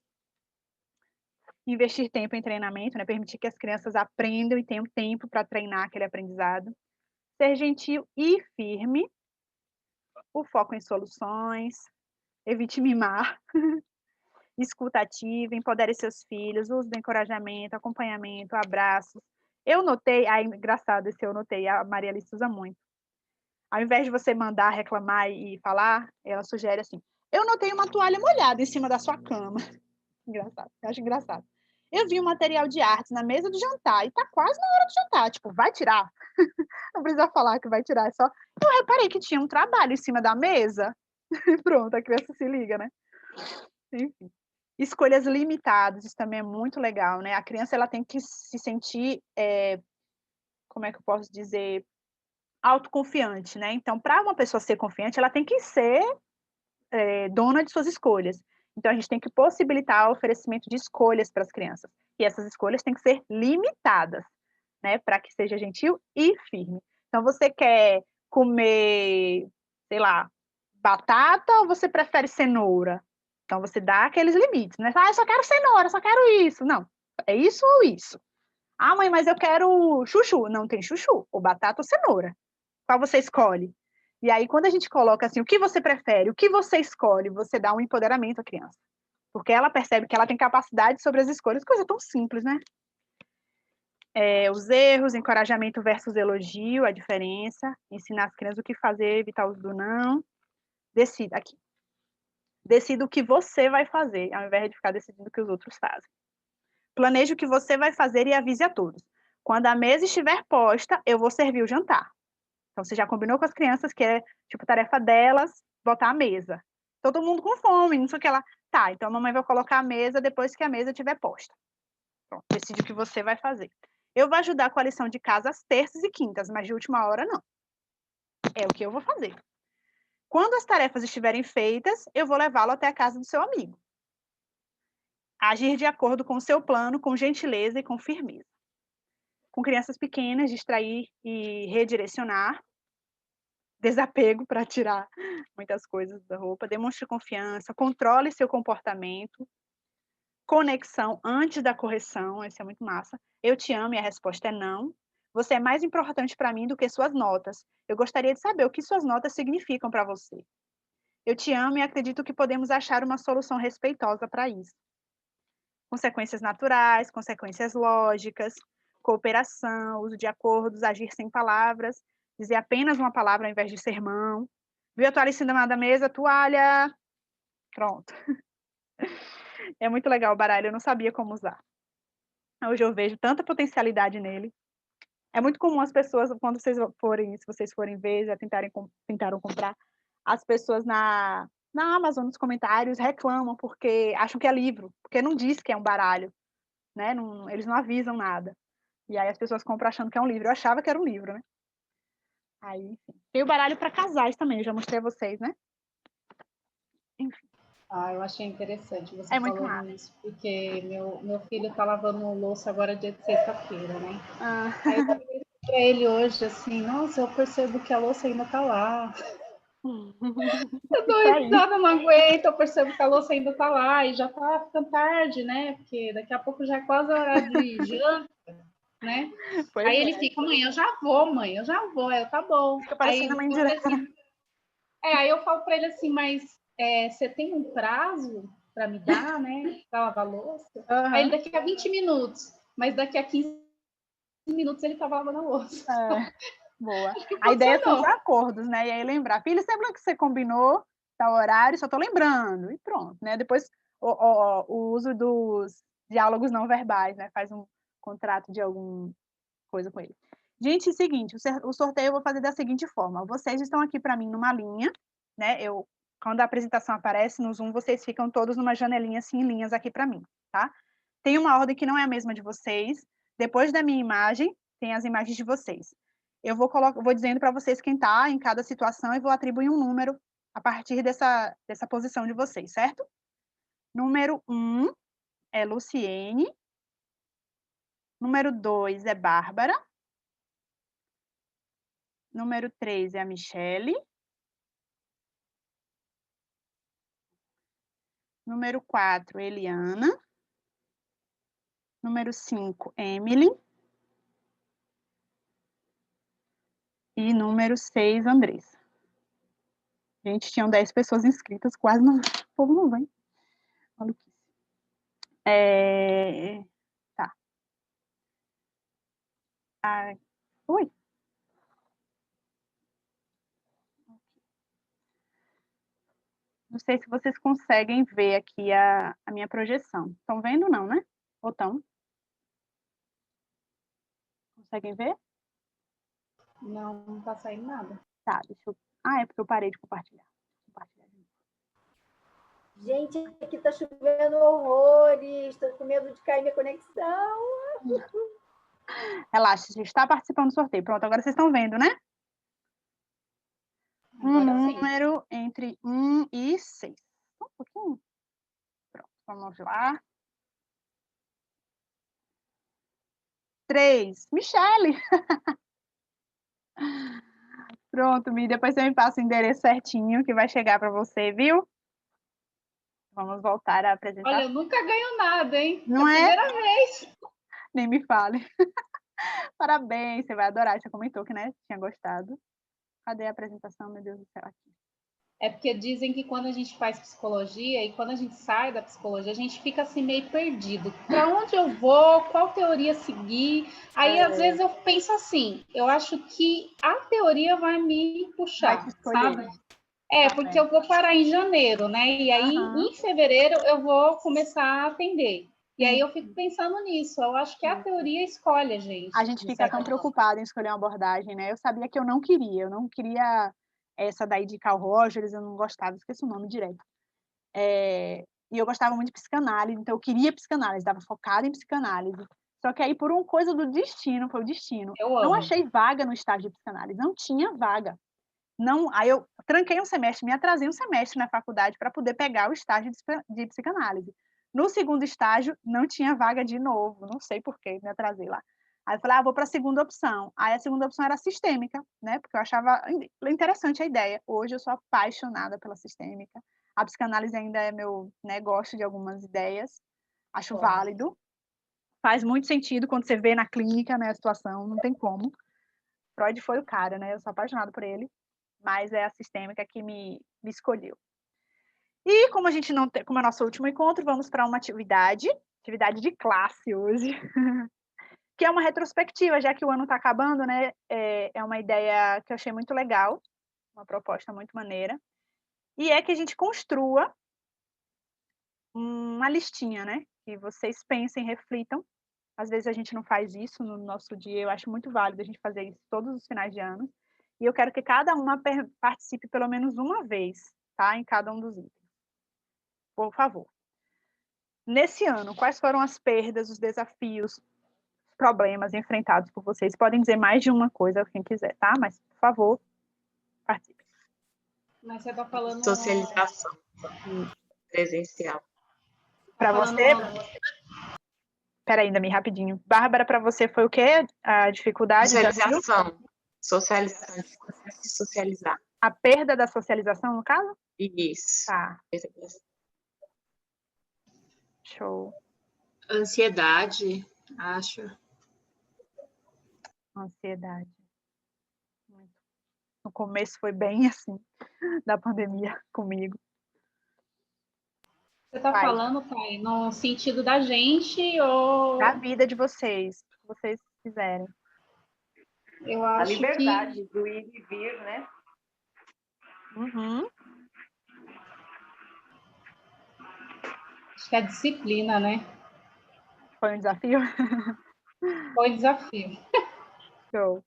Investir tempo em treinamento, né? Permitir que as crianças aprendam e tenham tempo para treinar aquele aprendizado. Ser gentil e firme. O foco em soluções. Evite mimar. Escuta ativa, empodere seus filhos, uso do encorajamento, acompanhamento, abraços. Eu notei, engraçado esse eu notei, a Maria Alice usa muito. Ao invés de você mandar, reclamar e falar, ela sugere assim, eu notei uma toalha molhada em cima da sua cama. Engraçado, eu acho engraçado. Eu vi um material de artes na mesa do jantar e tá quase na hora do jantar. Tipo, vai tirar? Não precisa falar que vai tirar, é só... Eu reparei que tinha um trabalho em cima da mesa. E pronto, a criança se liga, né? Enfim. Escolhas limitadas, isso também é muito legal, né? A criança, ela tem que se sentir, como é que eu posso dizer, autoconfiante, né? Então, para uma pessoa ser confiante, ela tem que ser dona de suas escolhas. Então, a gente tem que possibilitar o oferecimento de escolhas para as crianças. E essas escolhas têm que ser limitadas, né? Para que seja gentil e firme. Então, você quer comer, sei lá, batata ou você prefere cenoura? Então, você dá aqueles limites, né? Eu só quero cenoura, só quero isso. Não, é isso ou isso? Ah, mãe, mas eu quero chuchu. Não tem chuchu, ou batata ou cenoura. Qual você escolhe? E aí, quando a gente coloca assim, o que você prefere, o que você escolhe, você dá um empoderamento à criança. Porque ela percebe que ela tem capacidade sobre as escolhas, coisa tão simples, né? Os erros, encorajamento versus elogio, a diferença, ensinar as crianças o que fazer, evitar o uso do não. Decida aqui. Decida o que você vai fazer, ao invés de ficar decidindo o que os outros fazem. Planeje o que você vai fazer e avise a todos. Quando a mesa estiver posta, eu vou servir o jantar. Então, você já combinou com as crianças que é, tipo, tarefa delas botar a mesa. Todo mundo com fome, não sei o que lá. Tá, então a mamãe vai colocar a mesa depois que a mesa estiver posta. Pronto, decide o que você vai fazer. Eu vou ajudar com a lição de casa às terças e quintas, mas de última hora, não. É o que eu vou fazer. Quando as tarefas estiverem feitas, eu vou levá-lo até a casa do seu amigo. Agir de acordo com o seu plano, com gentileza e com firmeza. Com crianças pequenas, distrair e redirecionar. Desapego para tirar muitas coisas da roupa. Demonstre confiança, controle seu comportamento. Conexão antes da correção, isso é muito massa. Eu te amo e a resposta é não. Você é mais importante para mim do que suas notas. Eu gostaria de saber o que suas notas significam para você. Eu te amo e acredito que podemos achar uma solução respeitosa para isso. Consequências naturais, consequências lógicas, cooperação, uso de acordos, agir sem palavras, dizer apenas uma palavra ao invés de sermão. Viu a toalha em cima da mesa? Toalha! Pronto. É muito legal o baralho, eu não sabia como usar. Hoje eu vejo tanta potencialidade nele. É muito comum as pessoas, quando se vocês forem ver, já tentaram comprar, as pessoas na Amazon, nos comentários, reclamam porque acham que é livro, porque não diz que é um baralho, né? Não, eles não avisam nada. E aí as pessoas compram achando que é um livro. Eu achava que era um livro, né? Aí, enfim. Tem o baralho para casais também, eu já mostrei a vocês, né? Enfim. Eu achei interessante você muito falando massa. isso, porque meu filho está lavando louça agora dia de sexta-feira, né? Ah. Aí eu falei para ele hoje assim, nossa, eu percebo que a louça ainda está lá. Eu dou risada, não aguento, eu percebo que a louça ainda está lá e já está ficando tarde, né? Porque daqui a pouco já é quase a hora de janta, né? Pois aí é. ele fica, mãe, eu já vou, mãe, eu já vou. Aí eu, tá bom. Fica Aí parecendo a mãe eu direta. falei assim, aí eu falo para ele assim, mas você tem um prazo para me dar, né? Para lavar louça? Uhum. Aí ele, daqui a 20 minutos, mas daqui a 15 minutos ele estava lavando a louça. Boa. A ideia são os acordos, né? E aí lembrar, filho, sempre que você combinou tal horário, só tô lembrando, e pronto, né? Depois o uso dos diálogos não verbais, né? Faz um contrato de alguma coisa com ele. Gente, é o seguinte, o sorteio eu vou fazer da seguinte forma, vocês estão aqui para mim numa linha, né? Quando a apresentação aparece no Zoom, vocês ficam todos numa janelinha assim, em linhas aqui para mim, tá? Tem uma ordem que não é a mesma de vocês, depois da minha imagem, tem as imagens de vocês. Eu vou dizendo para vocês quem está em cada situação e vou atribuir um número a partir dessa posição de vocês, certo? Número 1 é Luciene. Número 2 é Bárbara. Número 3 é a Michele. Número 4, Eliana. Número 5, Emily. E número 6, Andressa. Gente, tinham 10 pessoas inscritas, quase não. O povo não vem. Maluquice. Tá. Oi. Não sei se vocês conseguem ver aqui a minha projeção. Estão vendo não, né? Ou estão? Conseguem ver? Não, não tá saindo nada. Tá, deixa eu... é porque eu parei de compartilhar. Gente, aqui tá chovendo horrores. Estou com medo de cair minha conexão. Relaxa, a gente está participando do sorteio. Pronto, agora vocês estão vendo, né? Agora número sim. Entre 1 e 6. Um pouquinho. Pronto, vamos lá. 3, Michele. Pronto, Mi, depois você me passa o endereço certinho que vai chegar para você, viu? Vamos voltar a apresentar. Olha, eu nunca ganho nada, hein? Não é a primeira vez. Nem me fale. Parabéns, você vai adorar. Você comentou que, né, tinha gostado. Cadê a apresentação, meu Deus do céu, aqui? É porque dizem que quando a gente faz psicologia e quando a gente sai da psicologia, a gente fica assim meio perdido. Para onde eu vou? Qual teoria seguir? Aí, às vezes, eu penso assim, eu acho que a teoria vai me puxar, sabe? Porque eu vou parar em janeiro, né? E aí, em fevereiro, eu vou começar a atender. E aí eu fico pensando nisso. Eu acho que a teoria escolhe a gente. A gente fica tão preocupada em escolher uma abordagem, né? Eu sabia que eu não queria essa daí de Carl Rogers, eu não gostava, esqueci o nome direto. E eu gostava muito de psicanálise, então eu queria psicanálise, estava focada em psicanálise. Só que aí, por uma coisa do destino, foi o destino. Eu amo. Não achei vaga no estágio de psicanálise, não tinha vaga. Não, aí eu tranquei um semestre, me atrasei um semestre na faculdade para poder pegar o estágio de psicanálise. No segundo estágio, não tinha vaga de novo, não sei por que me atrasei lá. Aí eu falei, vou para a segunda opção. Aí a segunda opção era sistêmica, né? Porque eu achava interessante a ideia. Hoje eu sou apaixonada pela sistêmica. A psicanálise ainda é meu negócio de algumas ideias. Acho válido. Faz muito sentido quando você vê na clínica, né, a situação, não tem como. Freud foi o cara, né? Eu sou apaixonada por ele. Mas é a sistêmica que me escolheu. E como a gente não tem, como é nosso último encontro, vamos para uma atividade de classe hoje, que é uma retrospectiva, já que o ano está acabando, né? É uma ideia que eu achei muito legal, uma proposta muito maneira, e é que a gente construa uma listinha, né? Que vocês pensem, reflitam. Às vezes a gente não faz isso no nosso dia, eu acho muito válido a gente fazer isso todos os finais de ano. E eu quero que cada uma participe pelo menos uma vez, tá? Em cada um dos itens. Por favor. Nesse ano, quais foram as perdas, os desafios, os problemas enfrentados por vocês? Podem dizer mais de uma coisa, quem quiser, tá? Mas, por favor, participe. Mas você está falando... Socialização. presencial. Para você... Peraí, ainda me rapidinho. Bárbara, para você foi o quê? A dificuldade? Socialização. Socialização, dificuldade de socializar. A perda da socialização, no caso? Isso. Tá. Show. Ansiedade, acho. Ansiedade. No começo foi bem assim, da pandemia comigo. Você está falando, Thay, no sentido da gente ou... Da vida de vocês, o que vocês quiserem. Eu acho a liberdade do ir e vir, né? Uhum. Acho que é a disciplina, né? Foi um desafio? Foi um desafio. Show.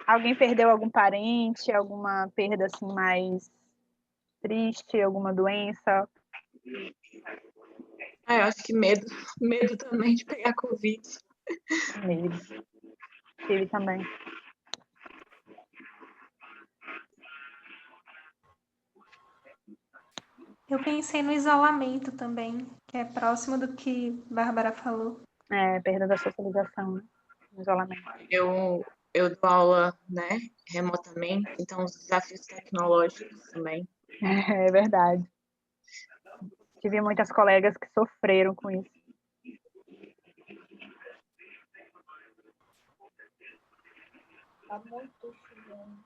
Alguém perdeu algum parente, alguma perda assim mais triste, alguma doença? Eu acho que medo também de pegar Covid. Medo. Tive também. Eu pensei no isolamento também, que é próximo do que Bárbara falou. Perda da socialização, né? Isolamento. Eu dou aula, né, remotamente, então os desafios tecnológicos também. É verdade. Tive muitas colegas que sofreram com isso. Tá muito chovendo.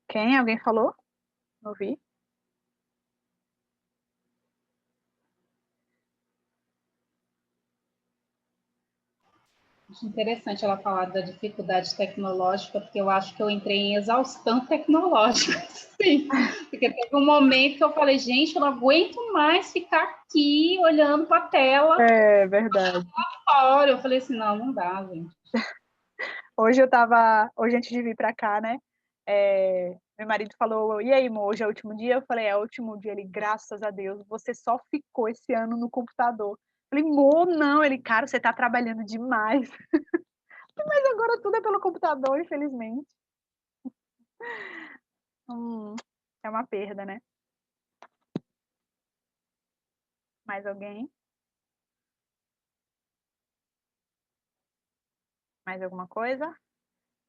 Quem? Alguém falou? Não ouvi. Acho interessante ela falar da dificuldade tecnológica, porque eu acho que eu entrei em exaustão tecnológica, sim. Porque teve um momento que eu falei, gente, eu não aguento mais ficar aqui olhando para a tela. É verdade. Fora. Eu falei assim, não dá, gente. Hoje antes de vir para cá, né? Meu marido falou, e aí, amor, hoje é o último dia? Eu falei, é o último dia. Ele, graças a Deus, você só ficou esse ano no computador. Eu falei, amor, não. Ele, cara, você tá trabalhando demais. Mas agora tudo é pelo computador, infelizmente. É uma perda, né? Mais alguém? Mais alguma coisa?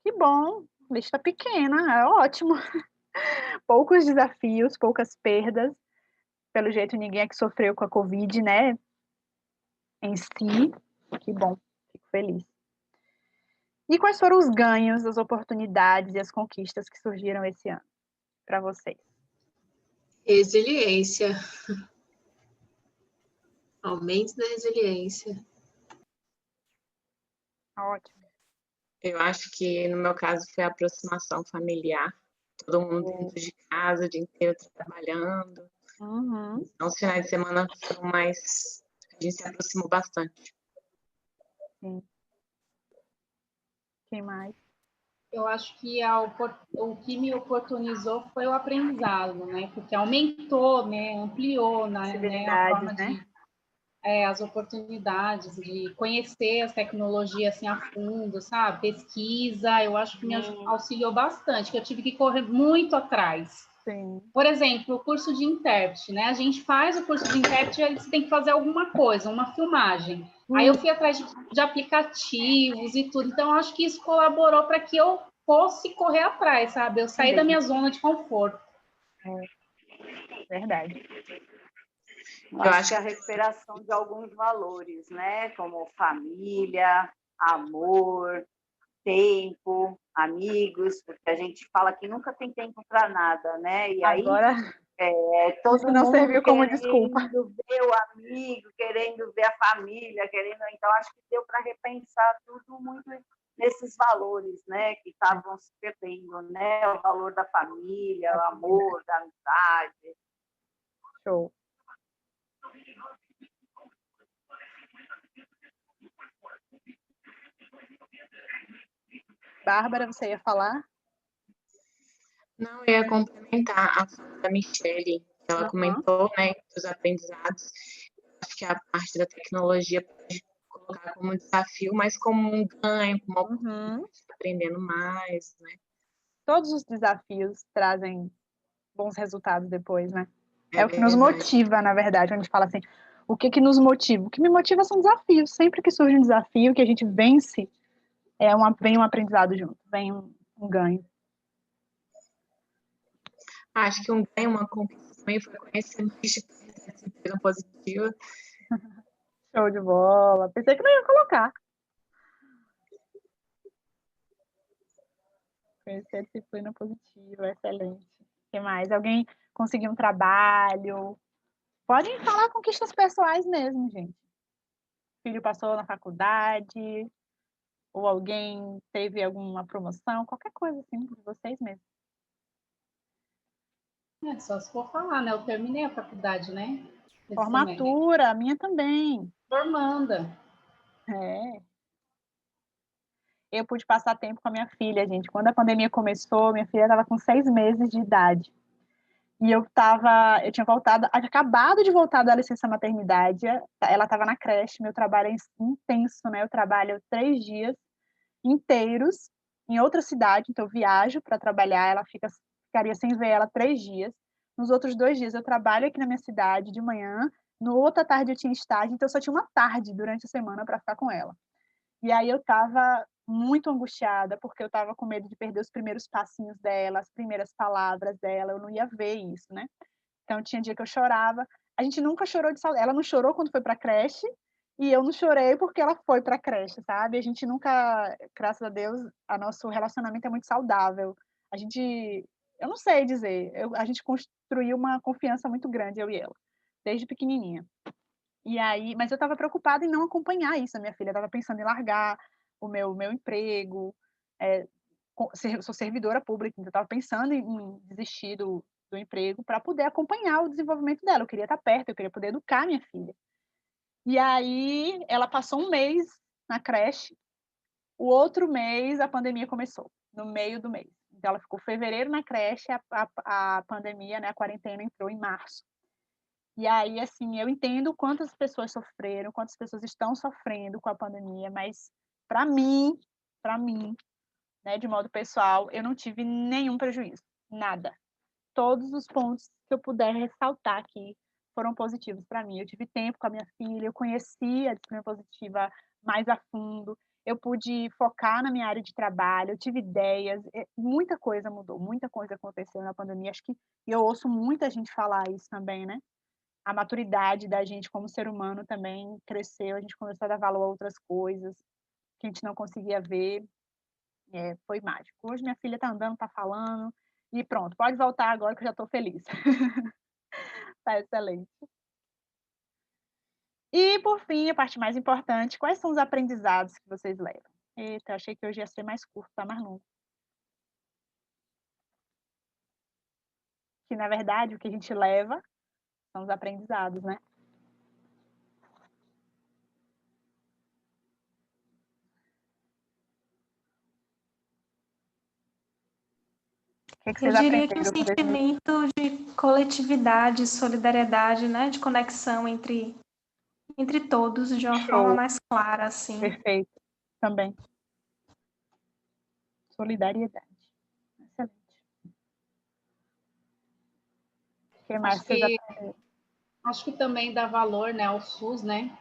Que bom, lista pequena, é ótimo. Poucos desafios, poucas perdas. Pelo jeito, ninguém é que sofreu com a Covid, né? Em si. Que bom, fico feliz. E quais foram os ganhos, as oportunidades e as conquistas que surgiram esse ano para vocês? Resiliência. Aumento da resiliência. Ótimo. Eu acho que, no meu caso, foi a aproximação familiar. Todo mundo dentro de casa, o dia inteiro trabalhando. Uhum. Então, os finais de semana foram mais... A gente se aproximou bastante. Sim. Quem mais? Eu acho que o que me oportunizou foi o aprendizado, né? Porque aumentou, né? Ampliou, né? A forma de... as oportunidades de conhecer as tecnologias assim a fundo, sabe? Pesquisa, eu acho que me auxiliou bastante, que eu tive que correr muito atrás. Sim. Por exemplo, o curso de intérprete, né? A gente faz o curso de intérprete e você tem que fazer alguma coisa, uma filmagem. Aí eu fui atrás de aplicativos e tudo, então eu acho que isso colaborou para que eu fosse correr atrás, sabe? Eu saí da minha zona de conforto. Verdade. Eu acho que a recuperação de alguns valores, né? Como família, amor, tempo, amigos, porque a gente fala que nunca tem tempo para nada, né? E aí agora todo não mundo serviu como querendo desculpa. ver o amigo, querendo ver a família, então acho que deu para repensar tudo muito nesses valores, né? Que estavam se perdendo, né? O valor da família, o amor, da amizade. Show. Bárbara, você ia falar? Não, eu ia complementar a fala da Michelle. Ela comentou, né, dos aprendizados. Acho que a parte da tecnologia pode colocar como desafio, mas como um ganho, como uma oportunidade de aprendendo mais, né? Todos os desafios trazem bons resultados depois, né? É o que nos motiva, na verdade, quando a gente fala assim, o que nos motiva? O que me motiva são desafios. Sempre que surge um desafio que a gente vence, vem um aprendizado junto, vem um ganho. Acho que um ganho, uma conquista também foi conhecer mais de disciplina positiva. Show de bola. Pensei que não ia colocar. Conhecer a disciplina positiva, excelente. O que mais? Alguém conseguiu um trabalho? Podem falar conquistas pessoais mesmo, gente. O filho passou na faculdade, ou alguém teve alguma promoção, qualquer coisa assim, de vocês mesmos. Só se for falar, né? Eu terminei a faculdade, né? Formatura, a minha também. Formanda. Eu pude passar tempo com a minha filha, gente. Quando a pandemia começou, minha filha estava com 6 meses de idade. E eu tinha acabado de voltar da licença maternidade, ela estava na creche, meu trabalho é intenso, né? Eu trabalho 3 dias inteiros em outra cidade, então eu viajo para trabalhar, ela ficaria sem ver ela 3 dias. Nos outros 2 dias eu trabalho aqui na minha cidade de manhã, no outra tarde eu tinha estágio, então eu só tinha uma tarde durante a semana para ficar com ela. E aí eu estava muito angustiada, porque eu estava com medo de perder os primeiros passinhos dela, as primeiras palavras dela, eu não ia ver isso, né? Então tinha dia que eu chorava. A gente nunca chorou de saudade. Ela não chorou quando foi para a creche, e eu não chorei porque ela foi para a creche, sabe? A gente nunca, graças a Deus, nosso relacionamento é muito saudável. Eu não sei dizer, a gente construiu uma confiança muito grande, eu e ela, desde pequenininha. E aí, mas eu estava preocupada em não acompanhar isso. A minha filha estava pensando em largar o meu emprego. Sou servidora pública, então eu estava pensando em desistir do emprego para poder acompanhar o desenvolvimento dela. Eu queria estar perto, eu queria poder educar minha filha. E aí, ela passou 1 mês na creche. O outro mês, a pandemia começou, no meio do mês. Então, ela ficou fevereiro na creche, a pandemia, né, a quarentena entrou em março. E aí, assim, eu entendo quantas pessoas sofreram, quantas pessoas estão sofrendo com a pandemia, mas para mim, né, de modo pessoal, eu não tive nenhum prejuízo, nada. Todos os pontos que eu puder ressaltar aqui foram positivos para mim. Eu tive tempo com a minha filha, eu conheci a disciplina positiva mais a fundo, eu pude focar na minha área de trabalho, eu tive ideias, muita coisa mudou, muita coisa aconteceu na pandemia. Acho que eu ouço muita gente falar isso também, né? A maturidade da gente como ser humano também cresceu, a gente começou a dar valor a outras coisas que a gente não conseguia ver, foi mágico. Hoje minha filha está andando, está falando, e pronto, pode voltar agora que eu já estou feliz. Tá excelente. E, por fim, a parte mais importante, quais são os aprendizados que vocês levam? Eita, achei que hoje ia ser mais curto, tá mais longo. Que, na verdade, o que a gente leva são os aprendizados, né? Eu diria que um sentimento de coletividade, solidariedade, né? De conexão entre todos de uma forma mais clara, assim. Perfeito. Também. Solidariedade. Excelente. O que mais vocês aprenderam? Acho que também dá valor, né, ao SUS, né?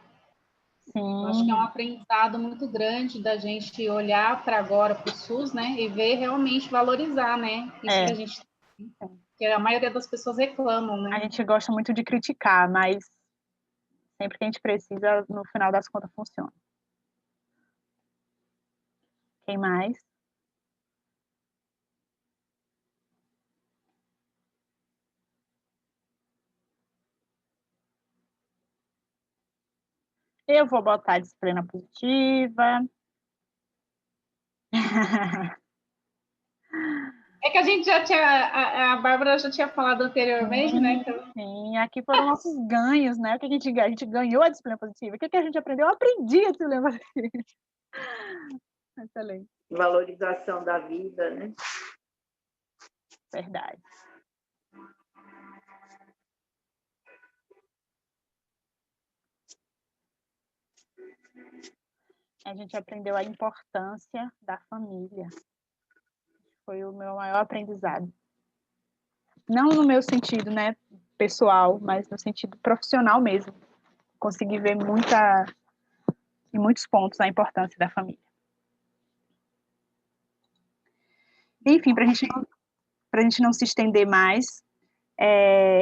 Sim. Acho que é um aprendizado muito grande da gente olhar para agora para o SUS, né, e ver realmente valorizar, né, isso que a gente tem. Porque a maioria das pessoas reclamam, né? A gente gosta muito de criticar, mas sempre que a gente precisa, no final das contas, funciona. Quem mais? Eu vou botar disciplina positiva. É que a gente já tinha, a Bárbara já tinha falado anteriormente, né? Então... Sim, aqui foram nossos ganhos, né? O que a gente ganhou a disciplina positiva. O que a gente aprendeu? Eu aprendi a disciplina positiva. Excelente. Valorização da vida, né? Verdade. A gente aprendeu a importância da família. Foi o meu maior aprendizado. Não no meu sentido, né, pessoal, mas no sentido profissional mesmo. Consegui ver em muitos pontos a importância da família. Enfim, para a gente não se estender mais,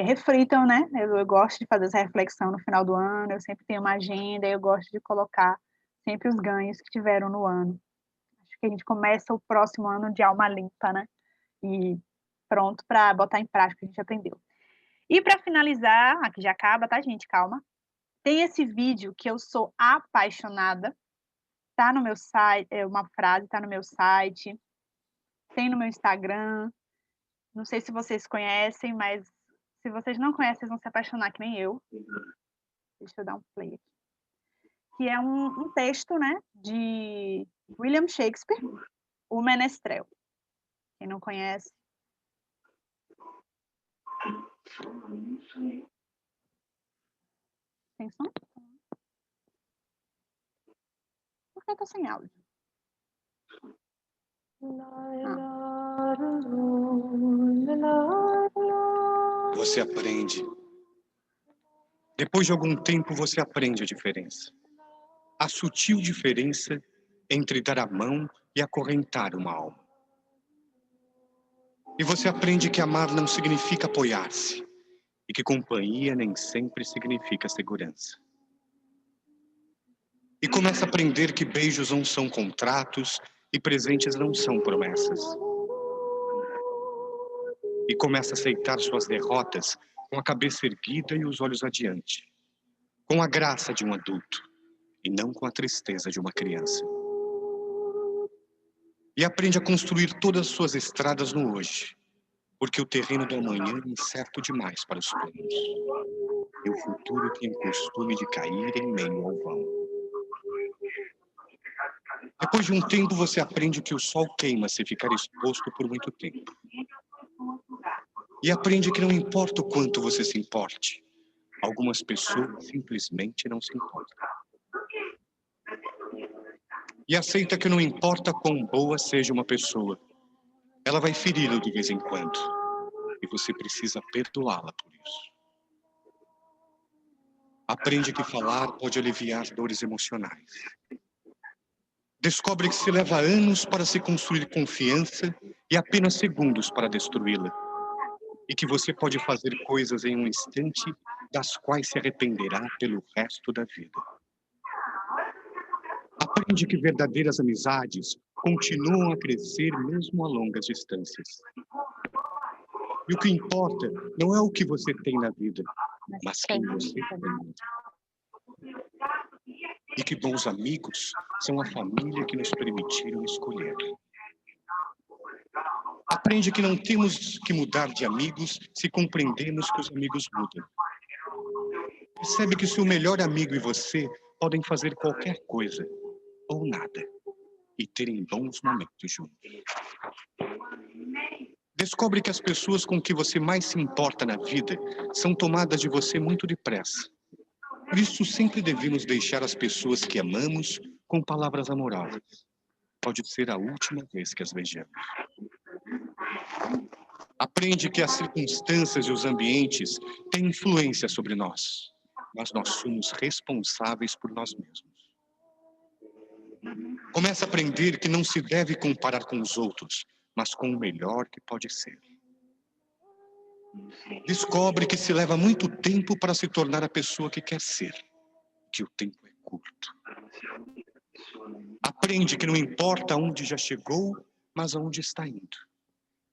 reflitam, né? Eu gosto de fazer essa reflexão no final do ano, eu sempre tenho uma agenda, eu gosto de colocar sempre os ganhos que tiveram no ano. Acho que a gente começa o próximo ano de alma limpa, né? E pronto para botar em prática o que a gente aprendeu. E para finalizar, aqui já acaba, tá, gente? Calma. Tem esse vídeo que eu sou apaixonada, tá no meu site, uma frase tá no meu site, tem no meu Instagram. Não sei se vocês conhecem, mas se vocês não conhecem, vocês vão se apaixonar que nem eu. Deixa eu dar um play aqui. Que é um texto, né, de William Shakespeare, O Menestrel. Quem não conhece. Tem som? Por que eu tô sem áudio? Você aprende. Depois de algum tempo, você aprende a diferença. A sutil diferença entre dar a mão e acorrentar uma alma. E você aprende que amar não significa apoiar-se, e que companhia nem sempre significa segurança. E começa a aprender que beijos não são contratos e presentes não são promessas. E começa a aceitar suas derrotas com a cabeça erguida e os olhos adiante, com a graça de um adulto e não com a tristeza de uma criança. E aprende a construir todas as suas estradas no hoje, porque o terreno do amanhã é incerto demais para os planos. E o futuro tem costume de cair em meio ao vão. Depois de um tempo, você aprende que o sol queima se ficar exposto por muito tempo. E aprende que não importa o quanto você se importe, algumas pessoas simplesmente não se importam. E aceita que não importa quão boa seja uma pessoa, ela vai feri-lo de vez em quando. E você precisa perdoá-la por isso. Aprende que falar pode aliviar dores emocionais. Descobre que se leva anos para se construir confiança e apenas segundos para destruí-la. E que você pode fazer coisas em um instante das quais se arrependerá pelo resto da vida. Aprende que verdadeiras amizades continuam a crescer mesmo a longas distâncias. E o que importa não é o que você tem na vida, mas quem você tem. E que bons amigos são a família que nos permitiram escolher. Aprende que não temos que mudar de amigos se compreendemos que os amigos mudam. Percebe que o seu melhor amigo e você podem fazer qualquer coisa, ou nada, e terem bons momentos juntos. Descobre que as pessoas com que você mais se importa na vida são tomadas de você muito depressa. Por isso, sempre devemos deixar as pessoas que amamos com palavras amorosas. Pode ser a última vez que as vejamos. Aprende que as circunstâncias e os ambientes têm influência sobre nós, mas nós somos responsáveis por nós mesmos. Começa a aprender que não se deve comparar com os outros, mas com o melhor que pode ser. Descobre que se leva muito tempo para se tornar a pessoa que quer ser, que o tempo é curto. Aprende que não importa onde já chegou, mas aonde está indo.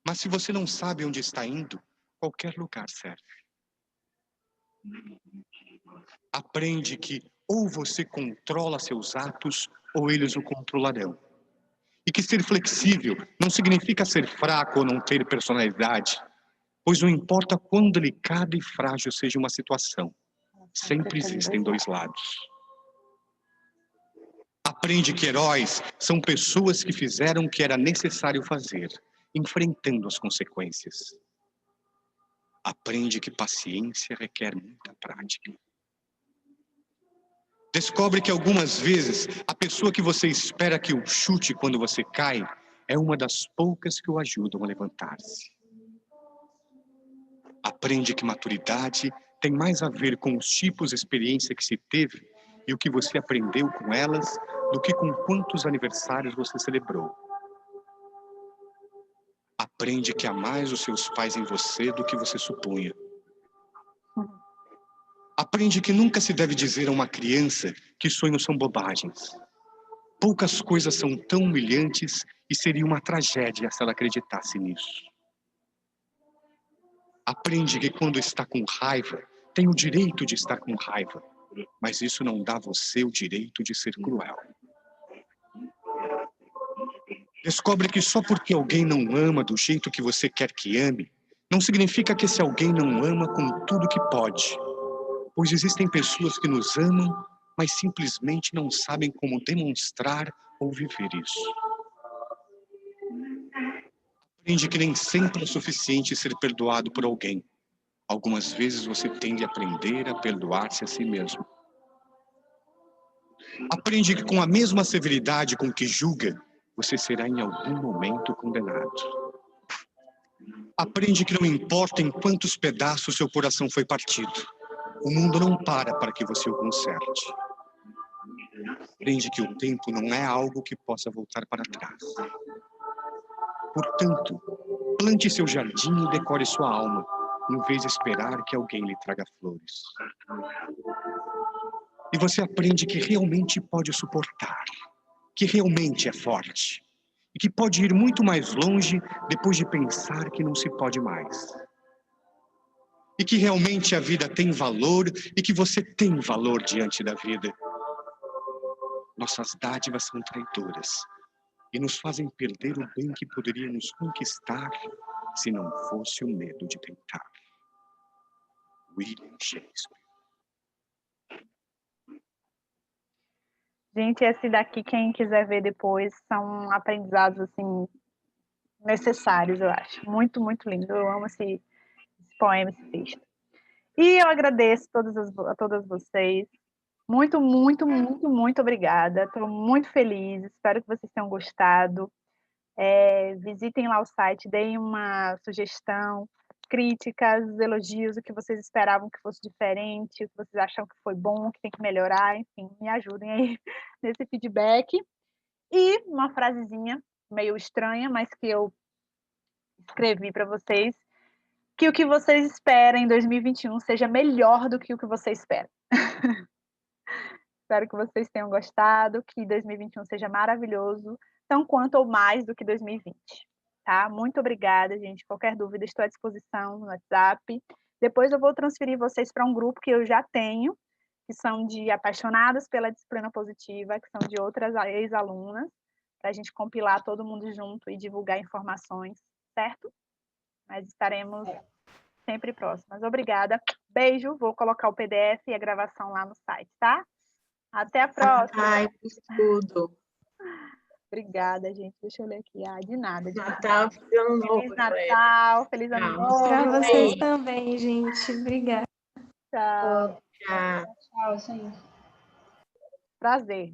Mas se você não sabe onde está indo, qualquer lugar serve. Aprende que ou você controla seus atos, ou eles o controlarão. E que ser flexível não significa ser fraco ou não ter personalidade, pois não importa quão delicada e frágil seja uma situação, sempre existem dois lados. Aprende que heróis são pessoas que fizeram o que era necessário fazer, enfrentando as consequências. Aprende que paciência requer muita prática. Descobre que algumas vezes a pessoa que você espera que o chute quando você cai é uma das poucas que o ajudam a levantar-se. Aprende que maturidade tem mais a ver com os tipos de experiência que se teve e o que você aprendeu com elas do que com quantos aniversários você celebrou. Aprende que há mais os seus pais em você do que você supunha. Aprende que nunca se deve dizer a uma criança que sonhos são bobagens. Poucas coisas são tão humilhantes e seria uma tragédia se ela acreditasse nisso. Aprende que quando está com raiva, tem o direito de estar com raiva, mas isso não dá a você o direito de ser cruel. Descobre que só porque alguém não ama do jeito que você quer que ame, não significa que esse alguém não ama com tudo que pode. Pois existem pessoas que nos amam, mas simplesmente não sabem como demonstrar ou viver isso. Aprende que nem sempre é suficiente ser perdoado por alguém. Algumas vezes você tem de aprender a perdoar-se a si mesmo. Aprende que com a mesma severidade com que julga, você será em algum momento condenado. Aprende que não importa em quantos pedaços seu coração foi partido, o mundo não para que você o conserte. Aprende que o tempo não é algo que possa voltar para trás. Portanto, plante seu jardim e decore sua alma, em vez de esperar que alguém lhe traga flores. E você aprende que realmente pode suportar, que realmente é forte, e que pode ir muito mais longe depois de pensar que não se pode mais. E que realmente a vida tem valor e que você tem valor diante da vida. Nossas dádivas são traidoras e nos fazem perder o bem que poderíamos conquistar se não fosse o medo de tentar. William Shakespeare. Gente, esse daqui, quem quiser ver depois, são aprendizados, assim, necessários, eu acho. Muito, muito lindo. Eu amo esse poema, esse texto. E eu agradeço a todas vocês. Muito, muito, muito, muito obrigada. Estou muito feliz. Espero que vocês tenham gostado. Visitem lá o site, deem uma sugestão, críticas, elogios, o que vocês esperavam que fosse diferente, o que vocês acham que foi bom, o que tem que melhorar, enfim, me ajudem aí nesse feedback. E uma frasezinha meio estranha, mas que eu escrevi para vocês, que o que vocês esperam em 2021 seja melhor do que o que você espera. Espero que vocês tenham gostado, que 2021 seja maravilhoso, tão quanto ou mais do que 2020. Tá? Muito obrigada, gente. Qualquer dúvida, estou à disposição no WhatsApp. Depois eu vou transferir vocês para um grupo que eu já tenho, que são de apaixonadas pela disciplina positiva, que são de outras ex-alunas, para a gente compilar todo mundo junto e divulgar informações, certo? Mas estaremos sempre próximas. Obrigada. Beijo. Vou colocar o PDF e a gravação lá no site, tá? Até a próxima. Ai, tudo. Obrigada, gente. Deixa eu ler aqui. De nada. Natal, feliz ano novo. Feliz Natal, feliz ano novo. Para vocês também, gente. Obrigada. Tchau. Tchau. Tchau, gente. Prazer.